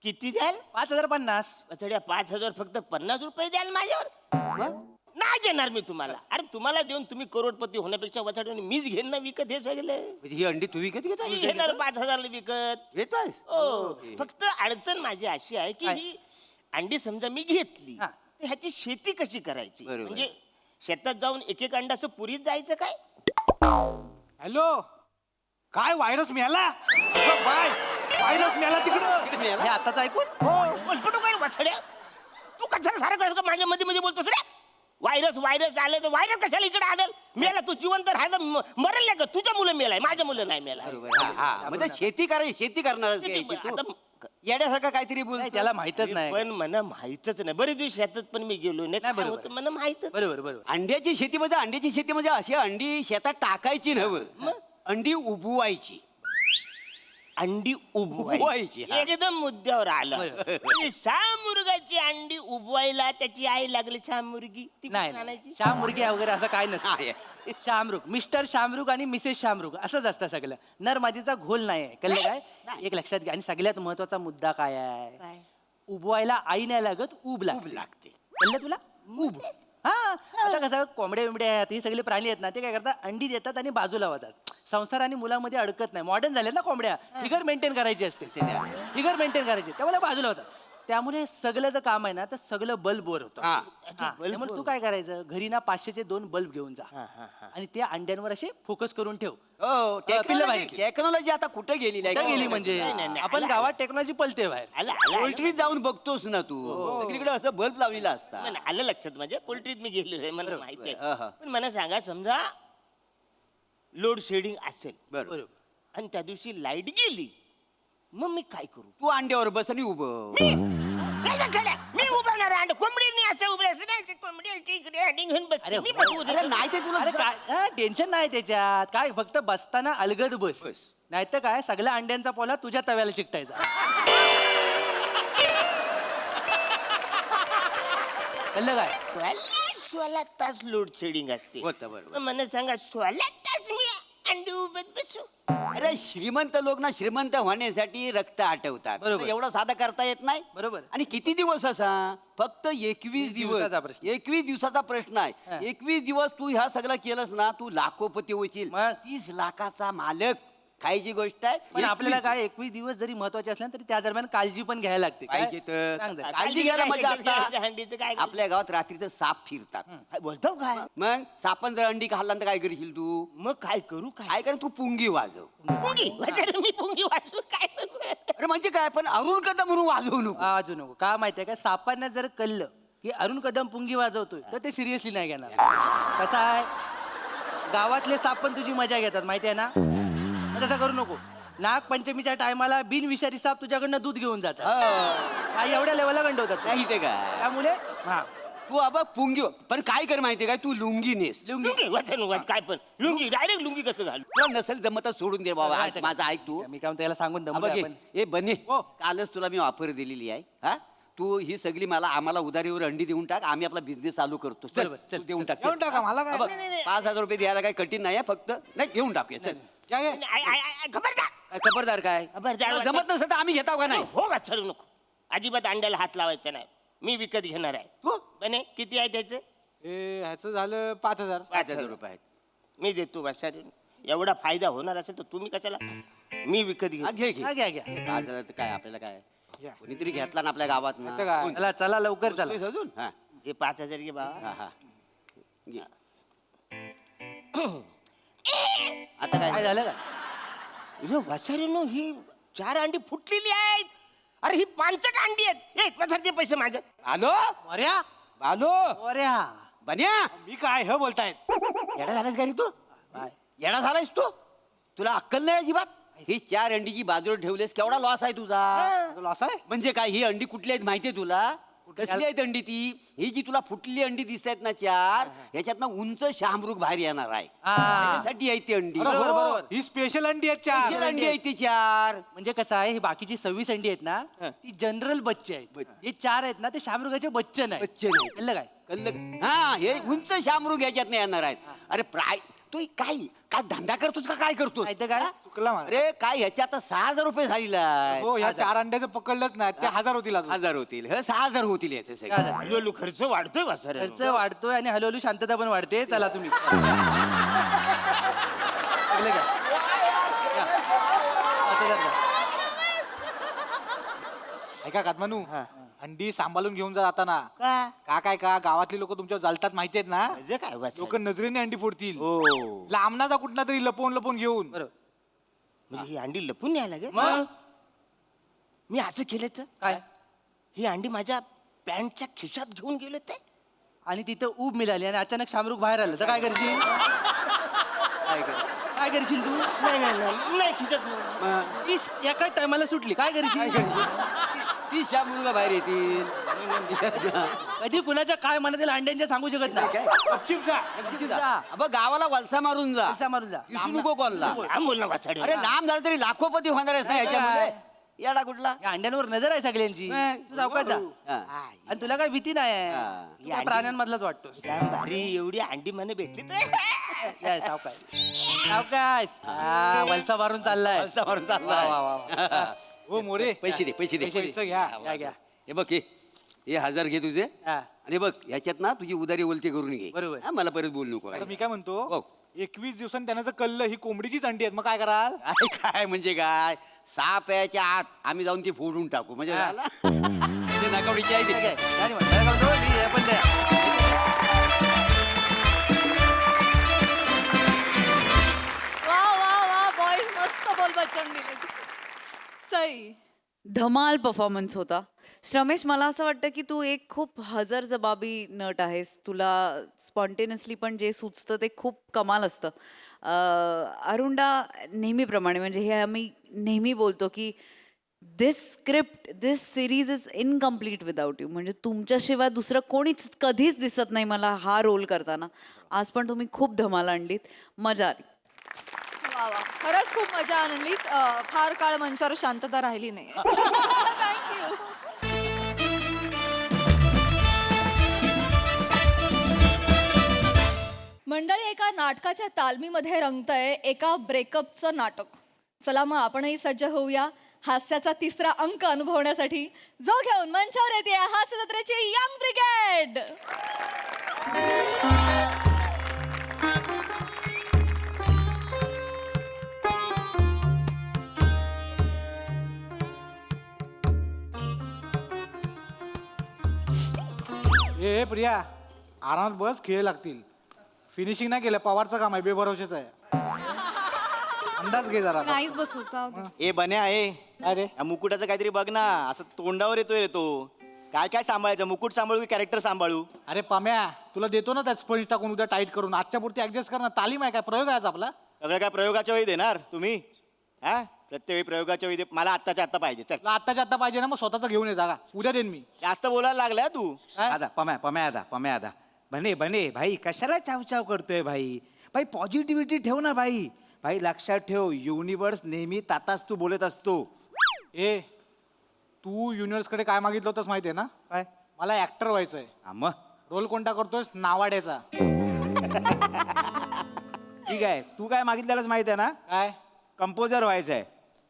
किती द्याल 5,050 वचड्या 5,000 फक्त 50 रुपये द्याल माझ्यावर नाही देणार मी तुम्हाला. अरे तुम्हाला देऊन तुम्ही करोडपती होण्यापेक्षा वचड्याने मीच घेईन ना विकत हे सगळं. म्हणजे ही अंडी तू विकत मी घेणार 5,000 ला विकत घेतोय हो. फक्त अडचण माझी अशी आहे की ही अंडी समजा मी घेतली तर ह्याची शेती कशी करायची बरोबर. म्हणजे शेतात जाऊन एक एक अंडा असं पुरीत जायचं काय. हॅलो काय व्हायरस मिळाला बाय व्हायरस मिळाला तिकडं हे आताच ऐकून बोलपटू काय वचड्या तू कशाला सारखं माझ्या मध्ये मध्ये बोलतोस रे. व्हायरस आले तर व्हायरस कशाला इकडे आणेल. मेला तू जिवंत राहायला मरेल नाही का. तुझ्या मुलं मेलाय माझ्या मुलं नाही मेलाय. बरोबर म्हणजे शेती करायची शेती करणारच शेती- घ्यायची तू. आता- येड्यासारखं काहीतरी बोल नाही, त्याला माहितच नाही पण मला माहितच नाही. बरेच दिवस शेतात पण मी गेलो नाही काय बरोबर. होतं मला माहितच. बरोबर बरोबर अंड्याची शेती म्हणजे अशी अंडी शेतात टाकायची नव्हं अंडी उबवायची अंडी उबवायची, उबवायची हा. एकदम मुद्द्यावर आलं. ती शामुर्गाची अंडी उबवायला त्याची आई लागली शामुर्गी ती नाही कुठून आणायची? श्याम मुर्गी वगैरे असं काय नसतं शामरुग मिस्टर शामरुग आणि मिसेस शामरुग असंच असतं सगळं नर मादीचा घोल नाही आहे कळलं काय एक लक्षात घ्या आणि सगळ्यात महत्वाचा मुद्दा काय आहे काय? उबवायला आई नाही लागत उब लागते कळलं तुला उब हा आता कसं कोंबड्या बिंबड्या आहेत हे सगळे प्राणी आहेत ना ते काय करतात अंडी देतात आणि बाजूला होतात संसार आणि मुलामध्ये अडकत नाही मॉडर्न झाले ना कोंबड्या फिगर मेंटेन करायची असते फिगर मेंटेन करायची त्यामुळे बाजूला होतात त्यामुळे सगळं जर काम आहे ना तर सगळं बल्ब बोर होतं हा. त्यामुळे तू काय करायचं घरी ना 500चे 2 बल्ब घेऊन जा आणि त्या अंड्यांवर असे फोकस करून ठेव हो पिल्लं बाहेर. टेक्नॉलॉजी आता कुठे गेली कुठं गेली म्हणजे आपण गावात टेक्नॉलॉजी पलते बाहेर आलं आलं पोल्ट्रीत जाऊन बघतोस ना तू सगळीकडे असं बल्ब लावलेला असता मला आलं लक्षात माझ्या पोल्ट्रीत मी गेलो आहे मला माहिती हा, हा. आहे. पण मला सांगा समजा लोड शेडिंग असेल बरोबर आणि त्या दिवशी लाईट गेली मग मी काय करू. तू अंड्यावर बस आणि उभं मी उभारणार अंड कोंबडीने असं उभं कोंबडी इकडे अंडी घेऊन बसते मी बसवू दे. अरे नाही ते तुला अरे काय टेन्शन नाही त्याच्यात काय फक्त बसताना अलगद बस नाही तर काय सगळ्या अंड्यांचा पोला तुझ्या तव्याला चिकटायचा कळलं काय 16 तास लोड शेडिंग असते. होतं बरोबर. मग मला सांगा 16 तास मी अंडी उभत बसू. अरे श्रीमंत लोक ना श्रीमंत होण्यासाठी रक्त आटवतात बरोबर. एवढं साधा करता येत नाही बरोबर. आणि किती दिवस असा फक्त 21 दिवसाचा दिवस प्रश्न. 21 दिवसाचा प्रश्न आहे 21 दिवस तू ह्या सगळं केलंस ना तू लाखोपती होशील मग? 30 लाखाचा मालक खायची गोष्ट आहे पण आपल्याला काय 21 दिवस जरी महत्वाचे असले तरी त्या दरम्यान काळजी पण घ्यायला लागते काय? पाहिजे तर सांग जरा. काळजी घ्यायला मजा अंडीचं आता काय आपल्या गावात रात्रीचं साप फिरतात काय बोलतो काय मग सापान जर अंडी खाल्ला तर काय करशील तू मग काय करू काय काय कर तू पुंगी वाजव पुंगी वाजव, मी पुंगी वाजू काय करू? अरे म्हणजे काय पण अरुण कदम म्हणून वाजवू नको वाजू नको का माहितीये का सापांना जर कळलं की अरुण कदम पुंगी वाजवतोय तर ते सिरियसली नाही घेणार कसं आहे गावातले साप पण तुझी मजा घेतात माहितीये ना मग तसं करू नको नागपंचमीच्या टायमाला बिनविषारी साप तुझ्याकडनं दूध घेऊन जातात काय एवढ्या लेवलला गंडवतात नाही ते काय त्यामुळे हा तू आबा पुंगी पण काय कर माहितीये काय तू लुंगी नेस लुंगी वाचन वाच काय पण लुंगी डायरेक्ट लुंगी कसं घालू. तुला नसेल जमत तर सोडून दे बाबा माहिती आहे का? माझं ऐक तू मी काय म्हणतो याला सांगून हा, दमलोय बघ आपण. ए बने कालच तुला मी ऑफर दिलेली आहे हा तू ही सगळी आम्हाला उधारीवर अंडी देऊन टाक आम्ही आपला बिझनेस चालू करतो चल बरोबर, चल, तू देऊन टाक देऊन टाका, मला काय? 5,000 रुपये द्यायला काय कठीण नाही फक्त नाही घेऊन टाकूया चल काय काय? खबरदार काय खबरदार काय खबरदार तुला जमत नसेल तर आम्ही घेताव का नाही हो का चढू नको अजिबात अंड्याला हात लावायचा नाही मी विकत घेणार आहे. तू बने किती आहे त्याचं ए ह्याचं झालं 5,000 5,000 रुपये आहेत. मी देतो बसारून एवढा फायदा होणार असेल तर तुम्ही कशाला मी विकत हा, घेऊ. घे हा, घ्या घ्या 5,000 तर काय आपल्याला काय घ्या. कोणीतरी घेतला ना आपल्या गावात घेतं काय? चला चला लवकर चला अजून हा हे 5,000 घे बाबा. हा हा घे. आता काय काय झालं का वसारीनो ही 4 अंडी फुटलेली आहेत. अरे ही 5 अंडी आहेत. एक वसारचे पैसे माझे. आलो अऱ्या आलो अऱ्या बन्या मी काय हे बोलतायत येडा झालास का रे तू येडा झालायस तू तुला अक्कल नाही अजिबात ही 4 अंडीची बाजूला ठेवलेस केवढा लॉस आहे तुझा लॉस आहे म्हणजे काय ही अंडी कुठली आहेत माहितीये तुला कसली आहेत अंडी ती? ही जी तुला फुटलेली अंडी दिसत आहेत ना चार, ह्याच्यातनं उंच शामरुग बाहेर येणार आहे. त्याच्यासाठी आहेत ती अंडी. बरोबर, बरोबर. ही स्पेशल अंडी आहेत चार. Special अंडी आहेत ती चार. म्हणजे कसं आहे, ही बाकीची 26 अंडी आहेत ना ती जनरल बच्चे आहेत. हे 4 आहेत ना ते शामरुगाचे बच्चे नाही. बच्चे नाहीत. कळलं काय? कळलं? हा, हे उंच शामरुग ह्याच्यात येणार आहेत. अरे तू काय काय धंदा करतोस का काय करतोस? नाही तर काय? चुकला माझा. अरे काय ह्याच्या आता 6,000 रुपये झालेला आहे. हो ह्या 4 अंड्याचं पकडलंच नाही ते 1000 होतील अजून. 1000 होतील. हे 6,000 होतील याचे सगळे. 6,000. हळूहळू खर्च वाढतोय वासर खर्च वाढतोय आणि हळूहळू शांतता पण वाढते. चला तुम्ही कळलं का? या. 5,000 द्या. ऐका कातमानू, अंडी सांभाळून घेऊन जा जाताना. का काय गावातली लोक तुमच्यावर जलतात माहितीयेत ना? म्हणजे काय वासर? लोक नजरेने अंडी फोडतील. हो लांबनाचा कुठला तरी लपवून घेऊन. बरोबर. म्हणजे ही अंडी लपून यायला लागेल. मग मी असं केलं तर काय? ही अंडी माझ्या पॅन्टच्या खिशात घेऊन गेले ते. आणि तिथं ऊब मिळाली आणि अचानक शामरुग बाहेर आलं तर काय करशील? काय करशील तू? नाही खिशात नाही. तीस एका टायमाला सुटली काय करशील? ती शामरुग बाहेर येतील. कधी कुणाच्या काय मनात येईल अंड्यांच्या सांगू शकत नाही. गपचीप जा. अब गावाला वलसा मारून जा. वलसा मारून जा. विसरू नको कॉलला. लांब बोल ना वासर. अरे लांब झालं तरी लाखोपती होणार आहेस ना ह्याच्यामध्ये. याडा कुठला? या अंड्यांवर नजर आहे सगळ्यांची. तू सावकाश जा. हा. आणि तुला काय भीती नाही आहे. हा. तू काय प्राण्यांमधलाच वाटतोस. लांब भारी एवढी अंडी મને भेटली तर या, सावकाश सावकाश. हा, वलसा मारून चाललाय. वलसा मारून चाललाय. वा, वा, वा. हो मोरे, पैसे दे पैसे दे. पैसे घ्या. घ्या. हे बघ हे 1000 घे तुझे. हा. आणि बघ ह्याच्यात ना तुझी उदारी ओलती करून घे. बरोबर. हा, मला परत बोलू नको. आता मी काय म्हणतो, हो. 21 दिवसांनी त्यांना जर कळलं ही कोंबडीचीच अंडी आहेत मग काय कराल? काय म्हणजे काय, साप याच्या आत आम्ही जाऊन ती फोडून टाकू म्हणजे हा. झाला. ते नकावडीची आहे ती. काय? नाही म्हणत. काय करतो? हे पण द्या. वा वा वा बॉईज मस्त बोल बच्चन दिले. सई. धमाल परफॉर्मन्स होता. श्रमेश, मला असं वाटतं की तू एक खूप हजरजबाबी नट आहेस. तुला स्पॉन्टेनियसली पण जे सुचतं ते खूप कमाल असतं. अरुंडा नेहमीप्रमाणे, म्हणजे हे आम्ही नेहमी बोलतो की this script, this series is incomplete without you. म्हणजे तुमच्याशिवाय दुसरं कोणीच कधीच दिसत नाही मला हा रोल करताना. आज पण तुम्ही खूप धमाल आणलीत, मजा आली. वा वा खरंच खूप मजा आणली. फार काळ मंचावर शांतता राहिली नाही. थँक्यू. मंडळी, एका नाटकाच्या तालमीमध्ये रंगतंय एका ब्रेकअपचं नाटक. चला मग आपणही सज्ज होऊया हास्याचा 3रा अंक अनुभवण्यासाठी, जो घेऊन मंचावर येते हास्य जत्रेची यंग ब्रिगेड. ए प्रिया, आरामात बस, खेळ लागतील. फिनिशिंग नाही केलं, पवारचं काम आहे, बेभरोशाचं आहे. अंदाज घे जरा. नाहीच बसू. ए बन्या आहे. अरे या मुकुटाचं काहीतरी बघ ना, असं तोंडावर येतोय रे तो. काय काय सांभाळायचं, मुकुट सांभाळू की कॅरेक्टर सांभाळू? अरे पाम्या, तुला देतो ना त्यात स्पंज टाकून उद्या टाईट करून. आजच्या पुरती ऍडजस्ट कर ना. तालीम आहे काय, प्रयोग आहे आज आपला. सगळं काय प्रयोगाच्या वेळी देणार तुम्ही? हा, प्रत्येक वेळी प्रयोगाच्या वेळी मला आत्ताच्या आत्ता पाहिजे. चल, तुला आत्ताच्या आत्ता पाहिजे ना, मग स्वतःच घेऊन ये जागा. उद्या देईन मी. जास्त बोलायला लागलाय तू. आदा पम्या आदा बने भाई कशाला चाव करतोय भाई. भाई पॉझिटिव्हिटी ठेव ना भाई. भाई लक्षात ठेव, युनिव्हर्स नेहमी ताताच तू बोलत असतो. ए, तू युनिव्हर्स कडे काय मागितलं होतंस माहितीये ना? काय मला ऍक्टर व्हायचंय. मग रोल कोणता करतोयस? नावाड्याचा. ठीक आहे, तू काय मागितलेलंच माहित आहे ना? काय? कंपोजर व्हायचंय.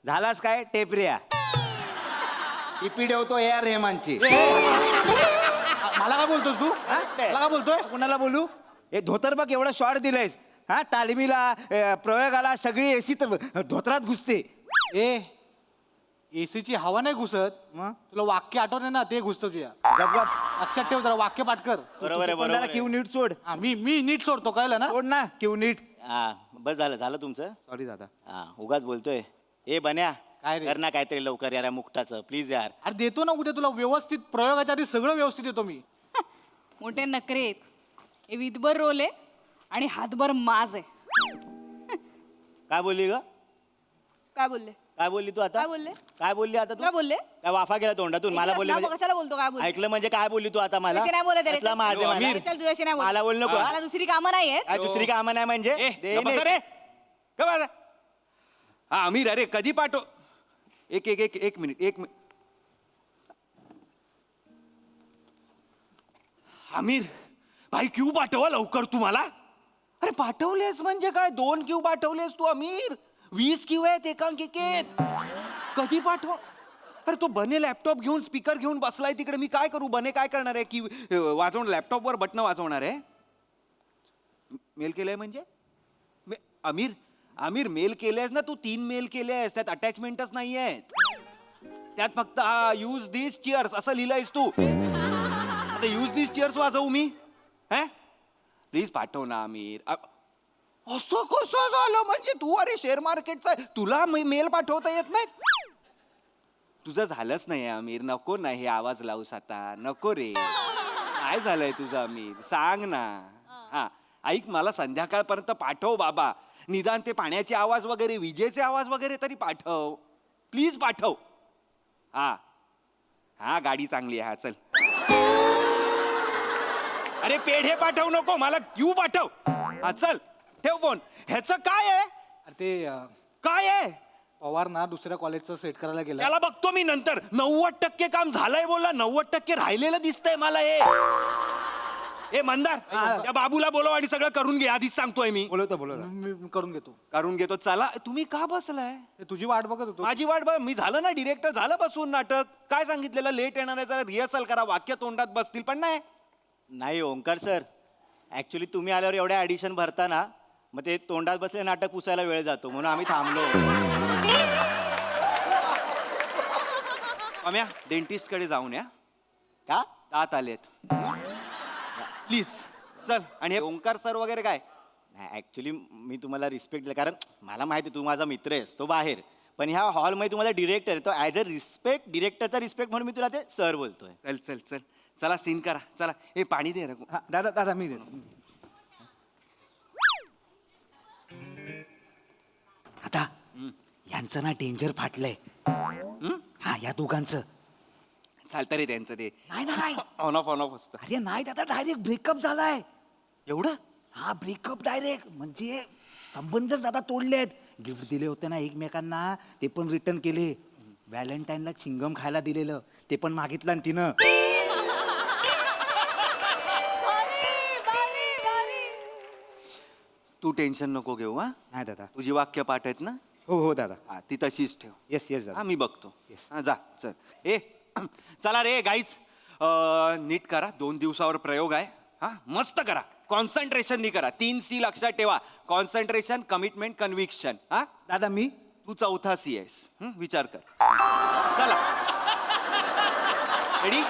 झालास काय? टेपरिया. टिपी ठेवतो ए आर रेहमानची. मला काय बोलतोस तू? मला काय बोलतोय? कुणाला बोलू? हे धोतर बघ एवढा शॉर्ट दिलायस. हा, तालमीला प्रयोगाला सगळी एसी तर धोतरात घुसते. ए, एसीची हवा नाही घुसत. मग तुला वाक्य आठवणे ना, ते घुसतं तुझ्या. गप गप. लक्षात ठेव जरा, वाक्य पाठ कर. बरोबर आहे, बरोबर जरा आहे. किव नीट सोड. हा, मी नीट सोडतो, कळलं ना? सोड ना किव नीट. हा, बस झालं तुमचं. सॉरी दादा. हा, उगाच बोलतोय. ए बन्या, काय रे? कर ना काहीतरी लवकर यार, मुक्ताचं प्लीज यार. अरे देतो ना उद्या तुला व्यवस्थित. प्रयोगाच्या आधी सगळं व्यवस्थित देतो मी. मोठे नखरे आहेत. हे विधभर रोल आहे आणि हातभर माज आहे. काय बोलली ग? काय बोलले? काय बोलली तू आता काय बोलले? काय बोलली आता तू काय बोलले? काय वाफा गेला तोंडातून मला बोलली मग म्हणजे- कशाला बोलतो काय बोलतो ऐकलं म्हणजे काय बोलली तू आता मला तुझ्याशी नाही बोलत आहे रे. कसला माझे अहो, मला? अमीर. चल तुझ्याशी नाही बोलत. मला बोल नको, हा? मला दुसरी कामं नाही आहेत. काय दुसरी कामं नाही म्हणजे दे गप्प नाही. बसा रे. गप्प बसा. हा अमीर अरे कधी पाठव एक मिनिट अमीर भाई क्यू पाठवा लवकर तू मला अरे पाठवलेस म्हणजे काय 2 क्यू पाठवलेस तू अमीर 20 क्यू आहेत एकांकिकेत कधी पाठव अरे तो बने लॅपटॉप घेऊन स्पीकर घेऊन बसलाय तिकडे मी काय करू बने काय करणार आहे की वाजवणार लॅपटॉपवर बटन वाजवणार आहे मेल केलंय म्हणजे अमीर अमीर मेल केलेस ना तू 3 मेल केले आहेस त्यात अटॅचमेंटच नाही आहेत त्यात फक्त हा यूज दिस चिअर्स असं लिहिलंयस तू आता यूज दिस चिअर्स वाजवू मी हे प्लीज पाठव ना अमीर असं कसं झालं म्हणजे तू अरे शेअर मार्केटचा तुला मेल पाठवता येत नाही तुझं झालंच नाही अमीर नको ना हे आवाज लावूस आता नको रे काय झालंय तुझं अमीर सांग ना हा ऐक मला संध्याकाळपर्यंत पाठव बाबा निदान ते पाण्याचे आवाज वगैरे विजेचे आवाज वगैरे तरी पाठव प्लीज पाठव हा हा गाडी चांगली आहे हा चल अरे पेढे पाठव नको मला क्यू पाठव हा चल ठेव फोन ह्याचं काय आहे अरे ते काय आहे पवार ना दुसऱ्या कॉलेजचं सेट करायला गेला. त्याला बघतो मी नंतर 90% काम झालंय बोला 90% राहिलेलं दिसतंय मला हे मंदार त्या बाबूला बोलव आणि सगळं करून घे आधीच सांगतोय मी बोलवतो मी करून घेतो. करून घेतो चला तुम्ही का बसलाय ते तुझी वाट बघत होतो. माझी वाट बघ मी झालं ना डिरेक्टर झालं बसून नाटक काय सांगितलेलं लेट येणार आहे जरा रिहर्सल करा वाक्य तोंडात बसतील पण नाही नाही ओंकार सर ऍक्च्युली तुम्ही आल्यावर एवढ्या ॲडिशन भरताना मग ते तोंडात बसले नाटक पुसायला वेळ जातो म्हणून आम्ही थांबलो अम्या डेंटिस्ट कडे जाऊन या का दात आलेत प्लीज चल आणि हे ओंकार सर वगैरे काय नाही ॲक्च्युली मी तुम्हाला रिस्पेक्ट दिला कारण मला माहिती आहे तू माझा मित्र आहेस तो बाहेर पण ह्या हॉलमध्ये तुम्हाला डिरेक्टर आहे तो ॲज अ रिस्पेक्ट डिरेक्टरचा रिस्पेक्ट म्हणून मी तुला ते सर बोलतोय चल चल चल चला सीन करा चला हे पाणी दे रे हा, दादा दादा मी देतो आता यांचं ना डेंजर फाटलंय हा या दोघांचं चालतं रे त्यांचं ते नाही नाही ऑन ऑफ असतं अरे नाही दादा डायरेक्ट ब्रेकअप झालाय एवढं हा ब्रेकअप डायरेक्ट म्हणजे संबंधच दादा तोडलेत गिफ्ट दिले होते ना एकमेकांना ते पण रिटर्न केले व्हॅलेंटाईनला चिंगम खायला दिलेलं ते पण मागितलं ना तिनं तू टेन्शन नको घेऊ हा नाही दादा तुझी वाक्य पाठ आहेत ना हो हो दादा हा ती तशीच ठेव येस येस हा दादा मी बघतो हा जा चल ए चला रे गाईज नीट करा 2 दिवसावर प्रयोग आहे हा मस्त करा कॉन्सन्ट्रेशननी करा 3 C लक्षात ठेवा कॉन्सन्ट्रेशन कमिटमेंट कन्व्हिक्शन हा दादा मी तू 4था C आहेस विचार कर चला रेडी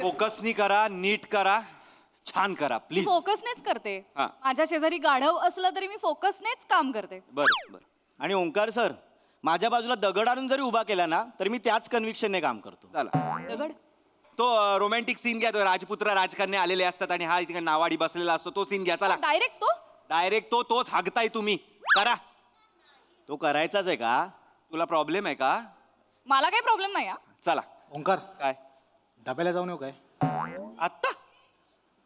फोकसनी करा नीट करा छान करा प्लीज फोकसनेच करते हा. माझ्या शेजारी गाढव असलं तरी मी फोकसनेच काम करते बरं बरं आणि ओंकार सर माझ्या बाजूला दगड आणून जरी उभा केला ना तरी मी त्याच कन्व्हिक्शनने काम करतो चला दगड तो रोमॅन्टिक सीन घ्या तो राजपुत्र राजकन्या आलेले असतात आणि हा इथे नावाडी बसलेला असतो तो सीन घ्या चला डायरेक्ट तो डायरेक्ट तोच हागताय तुम्ही करा तो करायचाच आहे का तुला प्रॉब्लेम आहे का मला काही प्रॉब्लेम नाही हा. चला ओंकार काय डब्याला जाऊन येऊ काय आत्ता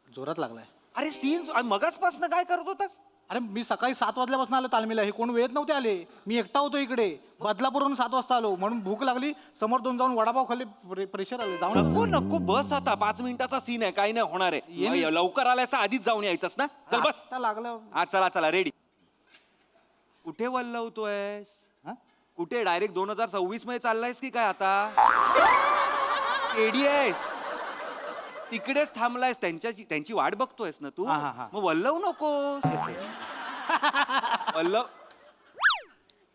जोरात लागलाय. अरे सीन मगाचपासून काय करत होतास अरे मी सकाळी 7 वाजल्यापासून आलो तालमीला हे कोण वेळेत नव्हते आले मी एकटा होतो इकडे बदलापूरहून 7 वाजता आलो म्हणून भूक लागली समोर जाऊन वडापाव खाल्ले प्रेशर आले जाऊन नको नको बस आता 5 मिनिटाचा सीन आहे काही नाही होणार आहे लवकर आलायस तर आधीच जाऊन यायचंस ना चल बस आता लागलं हा चला चला रेडी कुठे वल्लवतोयस कुठे डायरेक्ट 2026 मध्ये चाललायस की काय आता रेडी आहेस तिकडेच थांबलायस त्यांची वाट बघतोयस ना तू मग वल्लव नकोस वल्लव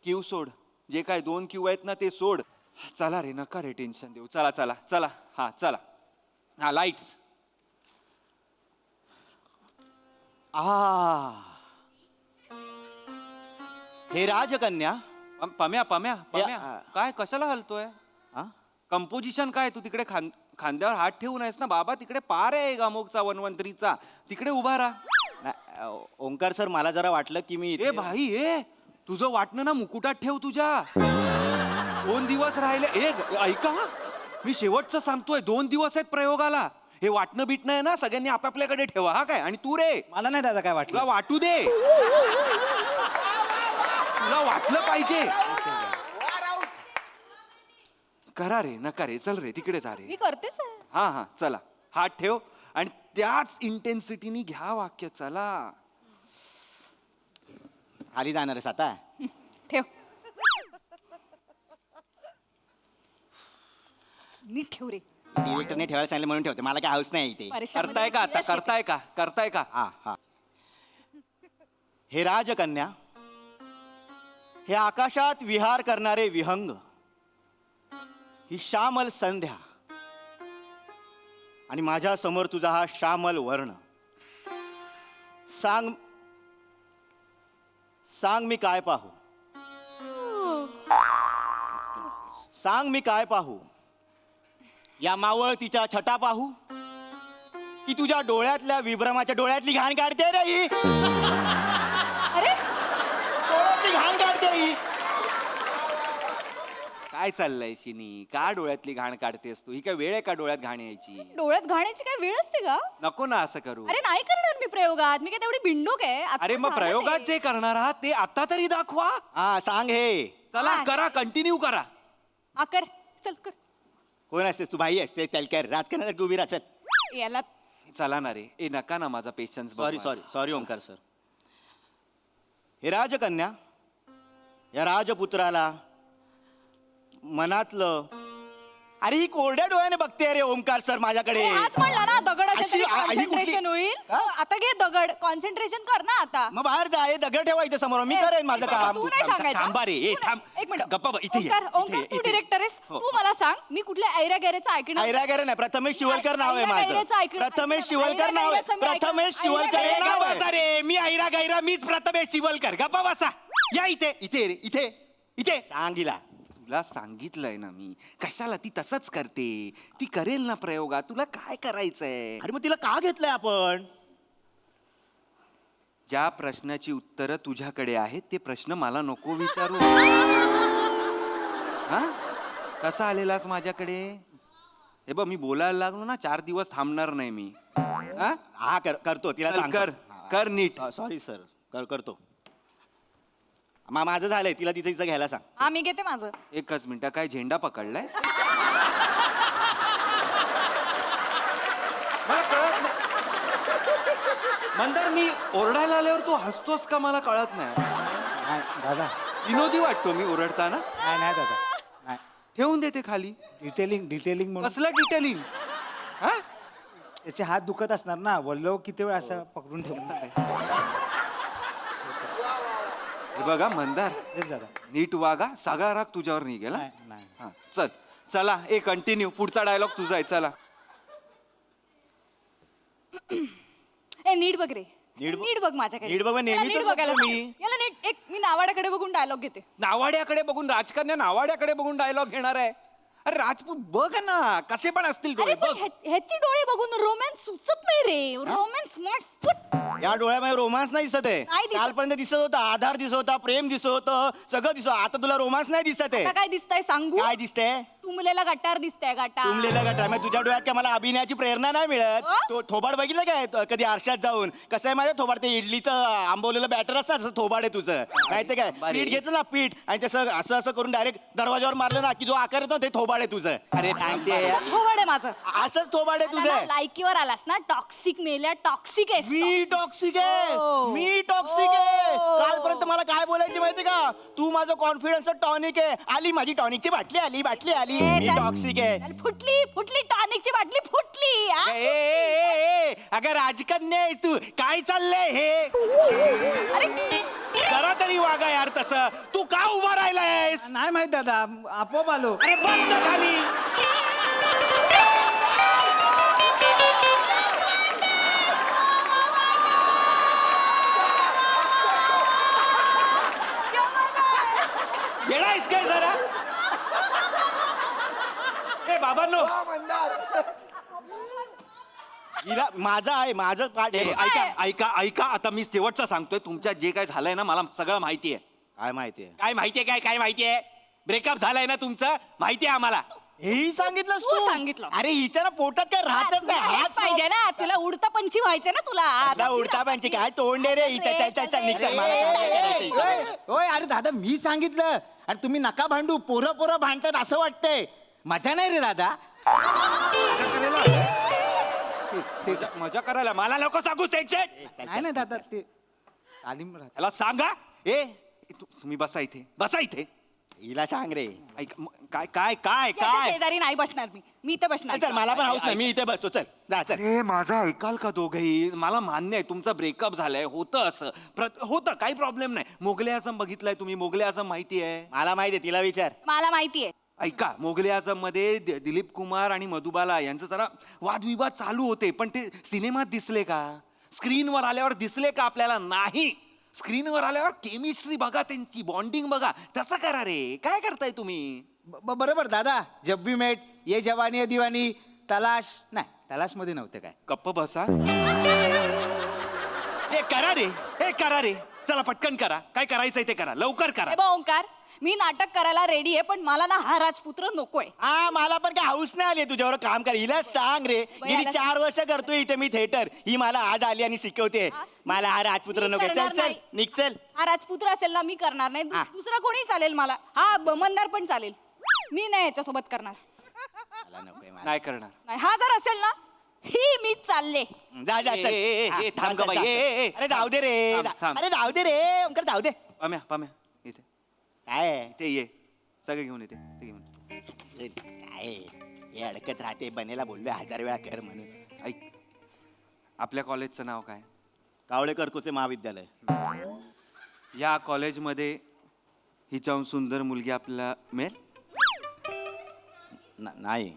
क्यू सोड जे काय 2 क्यू आहेत ना ते सोड चला रे नका रे टेन्शन देऊ चला चला चला हा चला हा लाईट्स हे राजकन्या पम्या पम्या पम्या या- काय कशाला हलतोय हा? कंपोजिशन काय तू तिकडे खांद्यावर हात ठेवून आहेस ना बाबा तिकडे पार आहे अमोकचा 113चा तिकडे उभा राहा ओंकार सर मला जरा वाटलं की मी ए इथे- भाई ए तुझं वाटणं ना मुकुटात ठेव तुझ्या. 2 दिवस राहिले. ऐका हा. मी शेवटचं सांगतोय, 2 दिवस आहेत प्रयोगाला. हे वाटणं बिटणं आहे ना सगळ्यांनी आपापल्याकडे ठेवा हा काय. आणि तू रे, मला नाही दादा काय वाटलं. तुला वाटू दे. तुला वाटलं पाहिजे. करा रे, नका रे, चल रे तिकडे जा रे. मी करतेच आहे. हा हा चला, हात ठेव आणि त्याच इंटेन्सिटीनी घ्या वाक्य. चला, खाली जाणार आहेस आता. ठेव. मी ठेव रे. डिरेक्टरने ठेवायला सांगितलं म्हणून ठेवते. मला काय हाऊस नाही इथे. करताय का आता? करताय का? करताय का? हा हा. हे राजकन्या, हे आकाशात विहार करणारे विहंग, ही श्यामल संध्या आणि माझ्या समोर तुझा हा श्यामल वर्ण. सांग सांग मी काय पाहू? सांग मी काय पाहू? या मावळतीच्या छटा पाहू की तुझ्या डोळ्यातल्या विभ्रमाच्या डोळ्यातली घाण काढते रे ही. अरे डोळ्यातली घाण काढते ही. काय चाललंय शिनी? का डोळ्यातली घाण काढतेस तू? ही काय वेळ आहे का डोळ्यात घाण यायची? डोळ्यात घाण्याची काय वेळ असते का? नको ना असं करू. अरे नाही करणार मी प्रयोगात. मी काय तेवढी बिंडूक आहे? आता अरे मग झालं प्रयोगात ते. जे करणार आहात ते आता तरी दाखवा. हा सांग हे. चला हा. करा, कंटिन्यू करा. हा, कर. चल कर. कोण असतेस तू? बाई असते त्यालकर राजकारणासारखी उभी राहत. याला चला ना रे. ए नका ना, माझा पेशन्स. Sorry Omkar sir. हे राजकन्या, या राजपुत्राला मनातलं, अरे ही कोरड्या डोळ्याने बघते रे ओंकार सर माझ्याकडे. आज म्हणला ना दगड अशी- ही कुठली- कॉन्सन्ट्रेशन होईल. हा? आता घे दगड, कॉन्सन्ट्रेशन कर ना आता. मग बाहेर जा, हे दगड ठेवा इथे समोर. मी करेन माझं काम. तू नाही सांगायचं. थांबा रे. ए, तू थांब. नाही. एक मिनिट. गप्पा बा, इथे ये, ओंकार, इथे ओंकार, ये, तू इथे ये. डिरेक्टर आहेस. हो. तू मला सांग, मी कुठल्या ऐऱ्या गैऱ्याचं ऐकणार? ऐरागैरे नाही, प्रथमेश शिवलकर नाव आहे माझं. ऐरागैऱ्याचं ऐकणार. प्रथमेश शिवलकर नाव आहे. ऐरागैऱ्याचं मी ऐकणार. प्रथमेश शिवलकर हे ऐरागैऱ्याचं नाव बसा आहे. रे. मी ऐरा गैरा, मीच प्रथमेश शिवलकर. गप्पा बसा. या इथे. इथे रे, इथे इथे. सांगिला. तुला सांगितलंय ना मी, कशाला ती तसंच करते. ती करेल ना प्रयोगात. तुला काय करायचंय? अरे मग तिला का घेतलंय आपण? ज्या प्रश्नाची उत्तरं तुझ्याकडे आहेत ते प्रश्न मला नको विचारू. हा, कसा आलेलास माझ्याकडे? हे बघ, मी बोलायला लागलो ना 4 दिवस थांबणार नाही मी. हा, हा करतो तिला चल, सांग. कर नीट. सॉरी सर, करतो. माझं झालंय, तिला तिचं घ्यायला सांग. हा, मी घेते माझं. एकच मिनिट. काय झेंडा पकडलाय? मला कळत नाही. मंदार, मी ओरडायला आल्यावर तू हसतोस का मला कळत नाही. नाही दादा, विनोदी वाटतो मी ओरडताना. नाही नाही दादा, नाही. ठेवून देते खाली. डिटेलिंग म्हणून. कसलं डिटेलिंग? हा, त्याचे हात दुखत असणार ना, वल्लव किती वेळ असं पकडून ठेवून. हे बघा मंदार, तेच दादा. नीट वागा. सगळा राग तुझ्यावर नाही गेला. नाही. हा, चला कंटिन्यू. पुढचा डायलॉग तुझा आहे. चला. ए नीट बघ रे. नीट बघ. नीट बघ माझ्याकडे. नीट बघ, याला नेहमीच नीट बघतो बघायला मी. सांग. याला नीट. एक मी नावाड्याकडे बघून डायलॉग घेते. नावाड्याकडे बघून, राजकन्या नावाड्याकडे बघून डायलॉग घेणार आहे? अरे राजपूत बघ ना, कसे पण असतील डोळे. अरे पण बघ. ह्याची डोळे बघून रोमॅन्स सुचत नाही रे. Romance मॉट foot. या डोळ्यामध्ये रोमांस नाही दिसत आहे. नाही दिसत. कालपर्यंत दिसत होता, आधार दिसत होता, प्रेम दिसत होतं, सगळं दिसत. आता तुला रोमांस नाही दिसत आहे. आता काय दिसतंय सांगू? काय दिसतंय? तुंबलेला गटार दिसतंय. गटार. तुंबलेला गटार. मग तुझ्या डोळ्यात काय मला अभिनयाची प्रेरणा नाही मिळत? अ? तो थोबाड बघितलं काय कधी आरशात जाऊन? कसं आहे माझ्या थोबाड? ते इडलीचं आंबवलेलं बॅटर असतं, असं थोबाड आहे तुझं. माहितीये काय? पीठ घेतलं ना, पीठ, आणि तसं असं करून डायरेक्ट दरवाजावर मारलं ना की जो आकार येतो ते थोबाड आहे तुझं. अरे सांगते, थोबड आहे माझं. असंच थोबाड आहे मला ना तुझं. लायकीवर आलास ना, टॉक्सिक मेल्या. टॉक्सिक आहेस. मी टॉक्सिक आहे. हो. मी टॉक्सिक आहे. हो. कालपर्यंत मला काय बोलायचे माहिती का? तू माझं कॉन्फिडन्स टॉनिक आहे. आली माझी टॉनिकची बाटली आली. मी टॉक्सिक आहे. फुटली टॉनिकची बाटली फुटली. हा? अगं राजकन्या आहेस तू. काय चाललंय हे? अरे जरा तरी वागा यार तसं. तू का उभा राहिलायस? नाही माहित दादा, आपोआप आलो. अरे बस ना खाली. येणायस काय जरा? ए बाबांनो, हिला माझं आहे, माझं पाठ ए, आहे. ऐका ऐका ऐका. आता मी शेवटचं सांगतोय. तुमच्या जे काय झालंय ना, मला सगळं माहिती आहे. काय माहितीये काय माहितीये काय माहितीये ब्रेकअप झालाय ना तुमचं माहितीये आम्हाला. हेही सांगितलंस तू तू सांगितलं. अरे हिच्या ना पोटात काय राहतच नाही तुला हाच पाहिजे ना तुला उडता पंची व्हायचं ना तुला आपला उडता पाहिजे काय तोंड आहे रे हिच्या निघ मला काय करायचं हिच्यावर? ओय अरे दादा मी सांगितलं आणि तुम्ही नका भांडू पोरं पोरं भांडतात असं वाटतंय मजा नाही रे दादा. मजा करायला मला नको सांगू सेट. नाही नाही दादा ते तालीम राहत त्याला सांगा तुम्ही बसा इथे हिला सांग रे. ऐक काय काय काय याच्या काय शेजारी नाही बसणार मी तर बसणार चल मला पण हाऊस नाही मी इथे बसतो चल जा चल. अरे माझं ऐकाल का दोघेही मला मान्य आहे तुमचं ब्रेकअप झालंय होतं असं होतं काही प्रॉब्लेम नाही. मोगले आझम बघितलाय तुम्ही मोगले आझम माहिती आहे. मला माहिती आहे तिला विचार. मला माहितीये ऐका मोगले आझम मध्ये दिलीप कुमार आणि मधुबाला यांचं जरा वादविवाद चालू होते पण ते सिनेमात दिसले का स्क्रीनवर आल्यावर दिसले का आपल्याला नाही. स्क्रीनवर आल्यावर केमिस्ट्री बघा त्यांची बॉन्डिंग बघा तसं करा रे. काय करताय तुम्ही. बरोबर दादा जब वी मेट ये जवानी है दिवानी तलाश नाही तलाश मध्ये नव्हते काय. गप्प बसा. हे करा रे चला पटकन करा काय करायचंय ते करा लवकर करा. हे बघ ओंकार मी नाटक करायला रेडी आहे पण मला ना हा राजपुत्र नकोय. हा मला पण काय हाऊस नाही आली तुझ्यावर काम कर. हिला सांग रे गेली 4 वर्ष करतोय इथे मी थिएटर ही मला आज आली आणि शिकवते. मला हा राजपुत्र मी नको चल करणार चल नाही. निघ चल. हा राजपुत्र असेल ना मी करणार नाही दुसरा कोणी चालेल मला हा बमनदार पण चालेल मी नाही याच्यासोबत करणार. मला नकोय मला. नाही करणार. नाही हा जर असेल ना ही मीच चालले. जा जा चल. ए, हा, थांब जा, गं बाई, जा, ए, अरे जाऊ दे रे थांब. अरे जाऊ दे रे ओंकार जाऊ दे. पम्या इथे काय ते ये सगळे घेऊन येते ते घेऊन काय हे अडकत राहते बनेला बोललोय 1000 वेळा कर म्हणून. ऐक आपल्या कॉलेजचं नाव काय. कावळे करकुसे महाविद्यालय. या कॉलेजमध्ये हिच्याहून सुंदर मुलगी आपल्याला मिळेल. नाही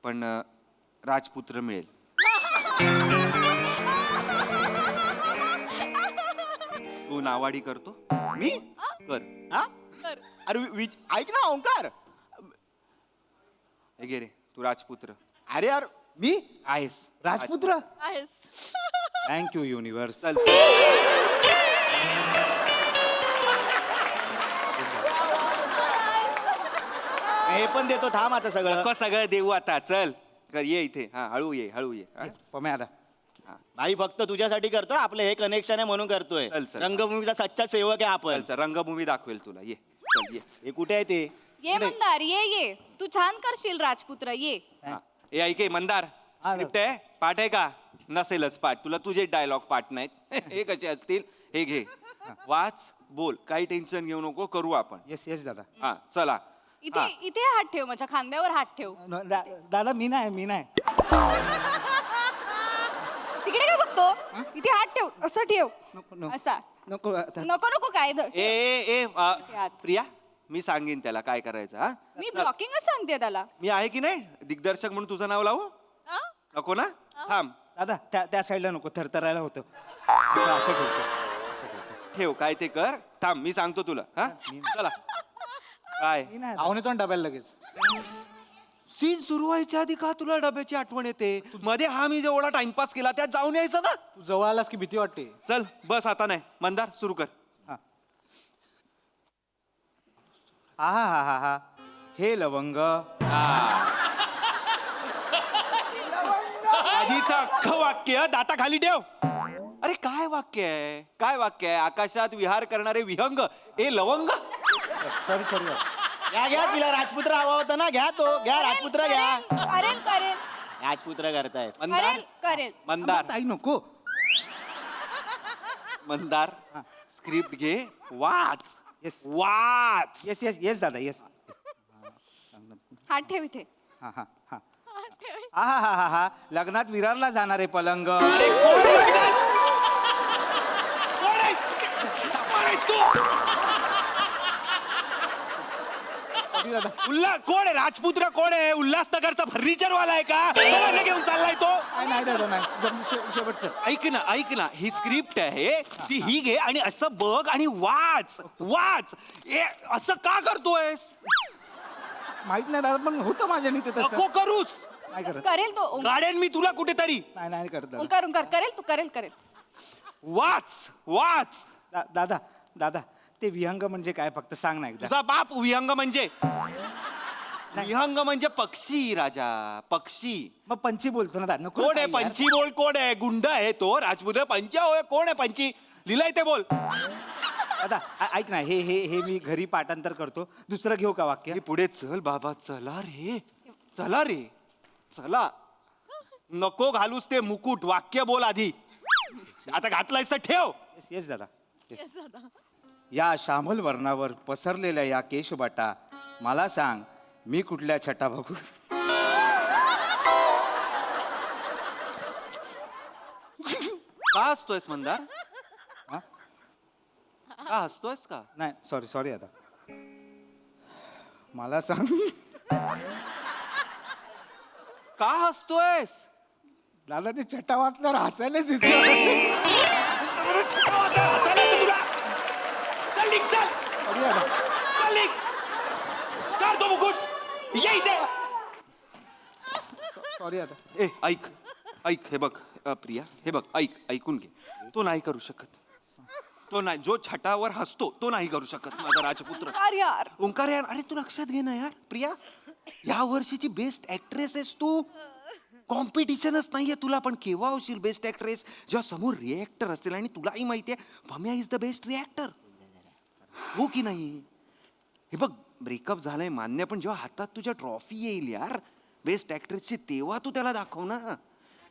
पण राजपुत्र मिळेल. तू नावाडी करतो मी कर. हा अरे ऐक ना ओंकार हे घे रे तू राजपुत्र अरे यार मी आहेस. राजपुत्र थँक्यू युनिव्हर्स. चल हे पण देतो थांब आता सगळं. सगळं देऊ आता चल कर ये इथे हा हळू ये हा? पम्या आता भाई फक्त तुझ्यासाठी करतोय आपलं हे कनेक्शन आहे म्हणून करतोय. चल, चल. रंगभूमीचा सच्चा सेवक आहे आपण. चल रंगभूमी दाखवेल तुला ये चल ये. हे कुठे आहे ते ये मंदार ये तू छान करशील राजपुत्र ये. हा. ए ऐके मंदार स्क्रिप्ट आहे पाठ आहे का नसेलच पाठ तुला तुझे डायलॉग पाठ नाहीत हे कसे असतील हे घे वाच बोल काही टेन्शन घेऊ नको करू आपण. येस येस दादा. हा चला इथे इथे हात ठेव माझ्या खांद्यावर हात ठेव. दादा मी नाही तिकडे काय बघतो इथे हात ठेव असं ठेव नको असा नको नको नको काय धर. ए प्रिया मी सांगेन त्याला काय करायचं हा. मी ब्लॉकिंगच सांगते त्याला. मी आहे की नाही दिग्दर्शक म्हणून तुझं नाव लावू नको ना थांब दादा त्या साईडला नको थरथरायला होतं असं ठेवतो. ठेव काय ते कर थांब मी सांगतो तुला हा चला काय आवून येतो ना डब्याला लगेच. सीन सुरू व्हायच्या आधी का तुला डब्याची आठवण येते मध्ये हा मी जेवढा टाइमपास केला त्यात जाऊन यायचं ना. तू जवळ आलास की भीती वाटते. चल बस आता नाही मंदार सुरू कर. हा हे लवंग आधीचं अख्खं वाक्य दाता खाली ठेव. अरे काय वाक्य आहे आकाशात विहार करणारे विहंग ए लवंग. सॉरी घ्या तिला राजपुत्र हवा होता ना घ्या तो घ्या राजपुत्र घ्या. करेल करेल राजपुत्र करतायत. मंदार करेल मंदार ताई नको. मंदार स्क्रिप्ट घे वाच येस वाच. येस येस येस दादा येस. हात ठेव इथे. हा लग्नात विरारला जाणार आहे पलंग. कोण आहे राजपुत्र कोण आहे उल्हासनगरचा फर्निचर वाला आहे का तो घेऊन चाललाय तो. नाही दादा नाही शेवटचं. ऐक ना ही स्क्रिप्ट आहे ती ही घे आणि असं बघ आणि वाच असं का करतोयस. माहित नाही दादा पण होतं माझ्याने ते तसं. नको करूस नाही करत करेल तो गाड्यान मी तुला कुठेतरी. नाही करत दादा. ओंकार करेल तू करेल वाच दादा ते विहंग म्हणजे काय फक्त सांग ना एकदा. तुझा बाप विहंग म्हणजे विहंग म्हणजे पक्षी राजा, पक्षी. मग पंची बोलतो ना नको ना कोण आहे काही यार. पंची? बोल, कोण आहे? गुंड आहे तो राजपुत्र पंचा होय? कोण आहे पंची? लिहिलंय ते बोल. दादा ऐक ना, हे हे हे मी घरी पाठांतर करतो. दुसरं घेऊ का वाक्य? हे पुढे चल बाबा, चला रे, चला रे, चला. नको घालूस ते मुकुट, वाक्य बोल आधी. आता घातलायस तर ठेव. येस येस दादा येस. या श्यामल वर्णावर पसरलेल्या या केशबाटा, मला सांग मी कुठल्या छटा बघू? का हसतोयस मंदार? हा? का हसतोयस का? नाही सॉरी सॉरी आता मला सांग. का हसतोयस? दादा ते छटा वाचणार हसायलाच येतं. हसायला येतं तुला? चल निघ, चल. Sorry दादा. चल निघ. काढ तो मुकुट. ये इथे. सॉरी आता. ए ऐक ऐक, हे बघ प्रिया, हे बघ, ऐकून घे. तो नाही करू शकत. तो नाही, जो छटावर हसतो तो नाही करू शकत माझा राजपुत्र. अरे यार ओंकार यार, अरे तू लक्षात घे ना यार प्रिया, या वर्षीची बेस्ट ऍक्ट्रेस आहेस तू. कॉम्पिटिशनच नाहीये तुला, पण केव्हा होशील बेस्ट ऍक्ट्रेस? जेव्हा समोर रिएक्टर असेल आणि तुलाही माहितीये भम्या इज द बेस्ट रिएक्टर. हो की नाही? हे बघ, ब्रेकअप झालंय मान्य, पण जेव्हा हातात तुझ्या ट्रॉफी येईल यार बेस्ट ऍक्ट्रेसची, तेव्हा तू त्याला दाखव ना.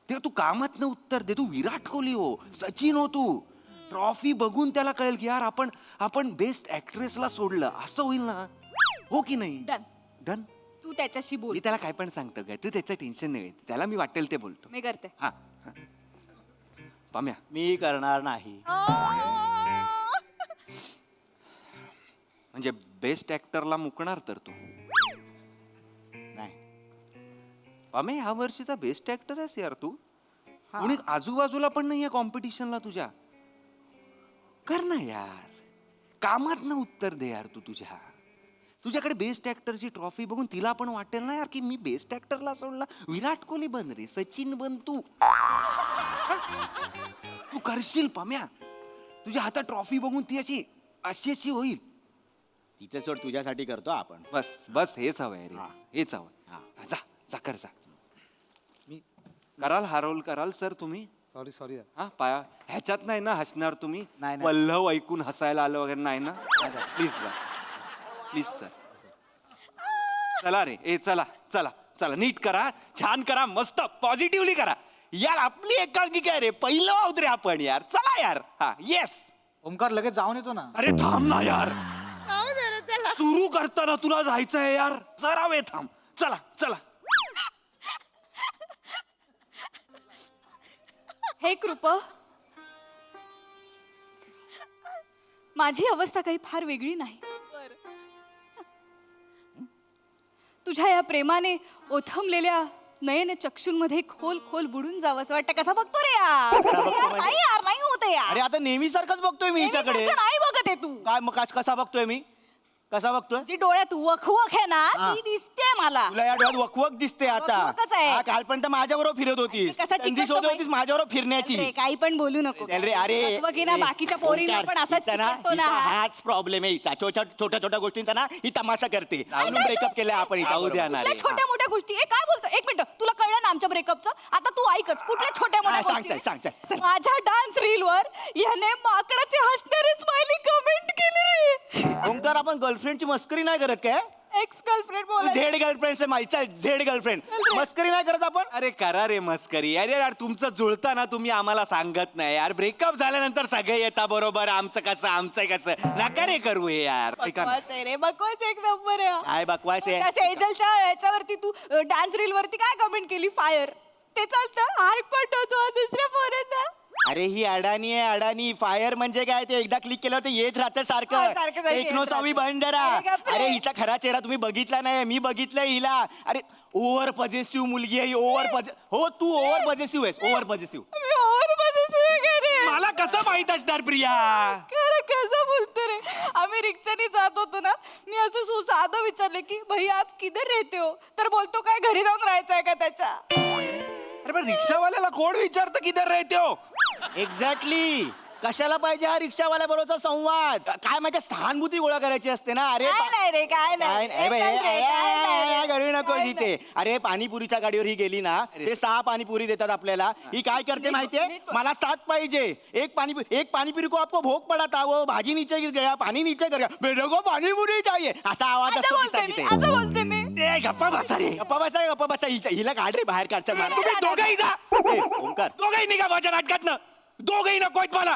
तेव्हा तू कामातनं उत्तर दे. तू विराट कोहली हो, सचिन हो, तू ट्रॉफी बघून त्याला कळेल की यार आपण बेस्ट ऍक्ट्रेसला सोडलं, असं होईल ना. हो की नाही? डन. डन. तू त्याच्याशी बोल. मी त्याला काय पण सांगतो काय, तू त्याचं टेन्शन नाही घेत. त्याला मी वाटेल ते बोलतो. मी करते. हा हा. पाम्या, मी करणार नाही. म्हणजे बेस्ट ऍक्टरला मुकणार तर तू नाही. पाम्या, ह्या वर्षीचा बेस्ट ऍक्टर आहेस यार तू. कुणी आजूबाजूला पण नाहीये कॉम्पिटिशनला तुझ्या. कर ना यार, कामात ना उत्तर दे यार. तू तुझ्याकडे बेस्ट ऍक्टरची ट्रॉफी बघून तिला पण वाटेल ना यार की मी बेस्ट ऍक्टरला सोडला. विराट कोहली बन रे, सचिन बन तू. तू करशील पाम्या. तुझ्या हातात ट्रॉफी बघून ती अशी अशी होईल. तिथे सोड, तुझ्यासाठी करतो आपण. बस बस, हेच हवंय रे, हेच हवंय. जा जा कर जा. मी कराल, हारवल कराल सर तुम्ही. Sorry sorry. हा पाया ह्याच्यात नाही ना हसणार तुम्ही? नाही. पल्लव ऐकून हसायला आलं वगैरे नाही ना? Please bus, please sir. चला रे, ए चला चला चला, नीट करा, छान करा, मस्त पॉझिटिव्हली करा यार. आपली एकांकी काय रे, पहिलं आहोत रे आपण यार. चला यार. हा येस. ओमकार लगेच जाऊन येतो ना. अरे थांब ना यार, सुरू करताना तुला जायचंय यार. जरा वेळ थांब. चला चला. हे कृप, माझी अवस्था काही फार वेगळी नाही. तुझ्या या प्रेमाने ओथंबलेल्या नयन चक्षुंमध्ये खोल खोल बुडून जावं असं वाटतं. कसा बघतो रे यार? नाही यार, नाही होत यार. अरे आता नेहमी सारखंच बघतोय मी हिच्याकडे. नेहमीसारखं नाही बघत आहे तू. काय मग कसा बघतोय मी? कसा बघतोय? जी डोळ्यात वखवख आहे ना, ती दिसते मला. तुला या डोळ्यात वकवक दिसते आता. वकवकच आहे. हा, कालपर्यंत माझ्याबरोबर फिरत होतीस. कसा संधी चिकटतो शोधत बाई? होतीस माझ्याबरोबर फिरण्याची. अरे, काही पण बोलू नको. चल रे, अरे वखवकीना बाकीच्या पोरींना ओंकार, पण असाच हिचा ना, चिकटतो ना हिचा हा. हाच प्रॉब्लेम आहे हिचा. छोट्या छोट्या गोष्टींचा ना ही तमाशा करते. म्हणून ब्रेकअप केलाय आपण हिचा. जाऊ द्या ना रे. कुठल्या छोट्या मोठ्या गोष्टी? ए, काय बोलतो? एक मिनिट, तुला कळलं ना आमच्या ब्रेकअपचं? आता तू ऐकत, कुठल्या छोट्या मोठ्या हा, सांग, गोष्टी? सांग, सांग, सांग. माझ्या डान्स रील वर याने माकडाचे हसणारे स्माइली कमेंट केली रे. ओंकार, आपण गर्लफ्रेंडची मस्करी नाही करत काय? एक्स गर्लफ्रेंड बोल. झेड गर्लफ्रेंड माहिती आहे, झेड गर्लफ्रेंड. मस्करी नाही करत आपण. अरे करा रे मस्करी. अरे यार, तुमचं जुळतं ना, तुम्ही आम्हाला सांगत नाही यार. ब्रेकअप झाल्यानंतर सगळे येता बरोबर. आमचं कसं नका रे करू हे यार. ऐका ना. बकवास आहे रे, बकवास एक नंबर आहे. काय बकवास आहे? त्या सेजलच्या याच्यावरती तू डान्स रील वरती काय कमेंट केली? फायर. ते चालतं, हार्ट पटवतो दुसऱ्या पोरांना. अरे ही अडाणी आहे, अडाणी. फायर म्हणजे काय? ते एकदा क्लिक केल्यावर ते येत राहतं हा, सारखं. सारखं टेक्नोसॉवी येत राहतं. बंद जरा. अरे बापरे. अरे हिचा खरा चेहरा तुम्ही बघितला नाही, मी बघितलंय हिला. अरे ओव्हर पॉझिटिव्ह मुलगी आहे. हो, तू ओव्हर पॉझिटिव्ह आहेस. Over positive. मी ओव्हरमध्ये सुरू करे. मला कसं माहित असणार प्रिया? खरं कसं बोलतो रे? आम्ही रिक्षाने जात होतो ना, मी असं साधं विचारले की भैया आप किधर रहते हो? तर बोलतो काय घरी जाऊन राहायचंय का त्याच्या? अरे पण रिक्षावाल्याला कोण विचारतं किधर रहते हो? एक्झॅक्टली. कशाला पाहिजे हा रिक्षावाल्या बरोबरचा संवाद? काय माझ्या सहानुभूती गोळा करायची असते ना. अरे नाही रे काय काय नाही बाई, करू नको इथे. अरे पाणीपुरीच्या गाडीवर ही गेली ना, ते 6 पाणीपुरी देतात आपल्याला. ही काय करते माहितीये, मला 7 पाहिजे. एक पानीपुरी को आपको भोग पड़ा था, वो भाजी नीचे गिर गया, पानी नीचे गिर गया, मेरे को पानीपुरी चाहिए, असा आवाज असतो तिचा तिथे. बोलते मी ए, गप्पा बसा रे, गप्पा बसा. हिला काढ रे बाहेर, काढ. चल मला. तुम्ही दोघंही जा. ए, ओंकार, दोघंही निघा माझ्या नाटकातनं. दोघंही नकोत मला.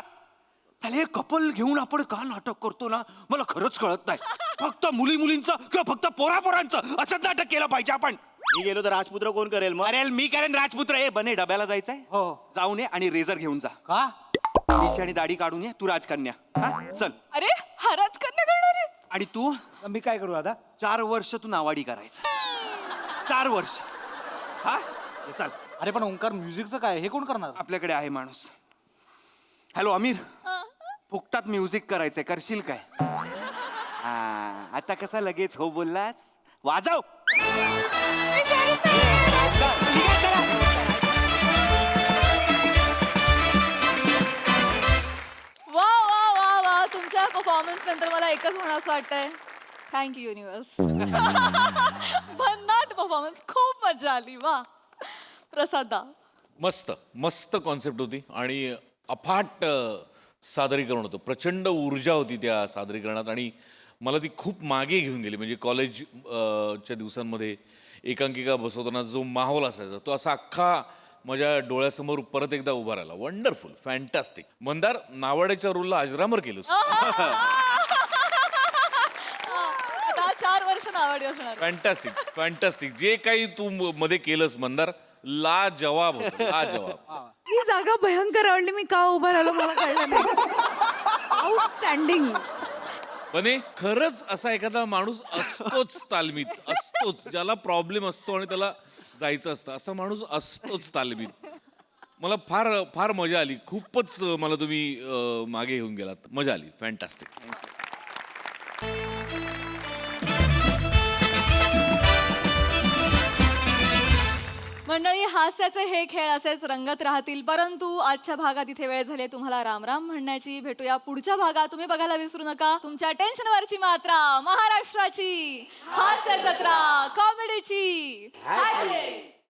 अरे कपल घेऊन आपण का नाटक करतो ना, मला खरंच कळत नाही. फक्त मुलींचं किंवा फक्त पोरांचं असंच नाटक केलं पाहिजे आपण. मी गेलो तर राजपुत्र कोण करेल मग? अरे मी करेन राजपुत्र. ए बने, डब्याला जायचंय, हो. जाऊन ये आणि रेझर घेऊन जा. का? मिशी आणि दाढी काढून ये, तू राजकन्या. हा चल. अरे हा राजकन्या करणार आहे. आणि तू मी काय करू दादा? 4 वर्ष तू नावाडी करायचं. 4 वर्ष. हा चल. अरे पण ओंकार, म्युझिकचं काय, हे कोण करणार? आपल्याकडे आहे माणूस. हॅलो अमीर, फुकटात म्युझिक करायचंय, करशील काय? हा, आता कसा लगेच हो बोललास? वाजव. वा वा वा वा, तुमच्या परफॉर्मन्स नंतर मला एकच म्हणावंसं वाटतंय, थँक यू युनिवर्स. भन्नाट परफॉर्मन्स, खूप मजा आली. वा प्रसादा. मस्त मस्त कॉन्सेप्ट होती आणि अफाट सादरीकरण होतं. प्रचंड ऊर्जा होती त्या सादरीकरणात आणि मला ती खूप मागे घेऊन गेली. म्हणजे कॉलेज च्या दिवसांमध्ये एकांकिका बसवताना जो माहोल असायचा तो असा अख्खा माझ्या डोळ्यासमोर परत एकदा उभा राहिला. Wonderful, fantastic. मंदार, नावाड्याच्या रोलला अजरामर केलंस. आता 4 वर्ष नावाडी असणार. फॅन्टॅस्टिक. जे काही तू मध्ये केलंस मंदार, ला जवाब होतं, ला जवाब. ही जागा भयंकर आवडली. मी का उभा राहिलो मला कळलं नाही. आउटस्टँडिंग. बने, खरंच असा एखादा माणूस असतोच तालमीत, असतोच, ज्याला प्रॉब्लेम असतो आणि त्याला जायचं असतं, असा माणूस असतोच तालमीत. मला फार फार मजा आली. खूपच मला तुम्ही मागे घेऊन गेलात. मजा आली. फॅन्टॅस्टिक. मंडळी, हास्याचे हे खेळ असेच रंगत राहतील, परंतु आजच्या भागात इथे वेळ झाली तुम्हाला राम राम म्हणण्याची. भेटूया पुढच्या भागात. तुम्ही बघायला विसरू नका तुमच्या टेन्शनवरची मात्रा, महाराष्ट्राची हास्य जत्रा, कॉमेडीची.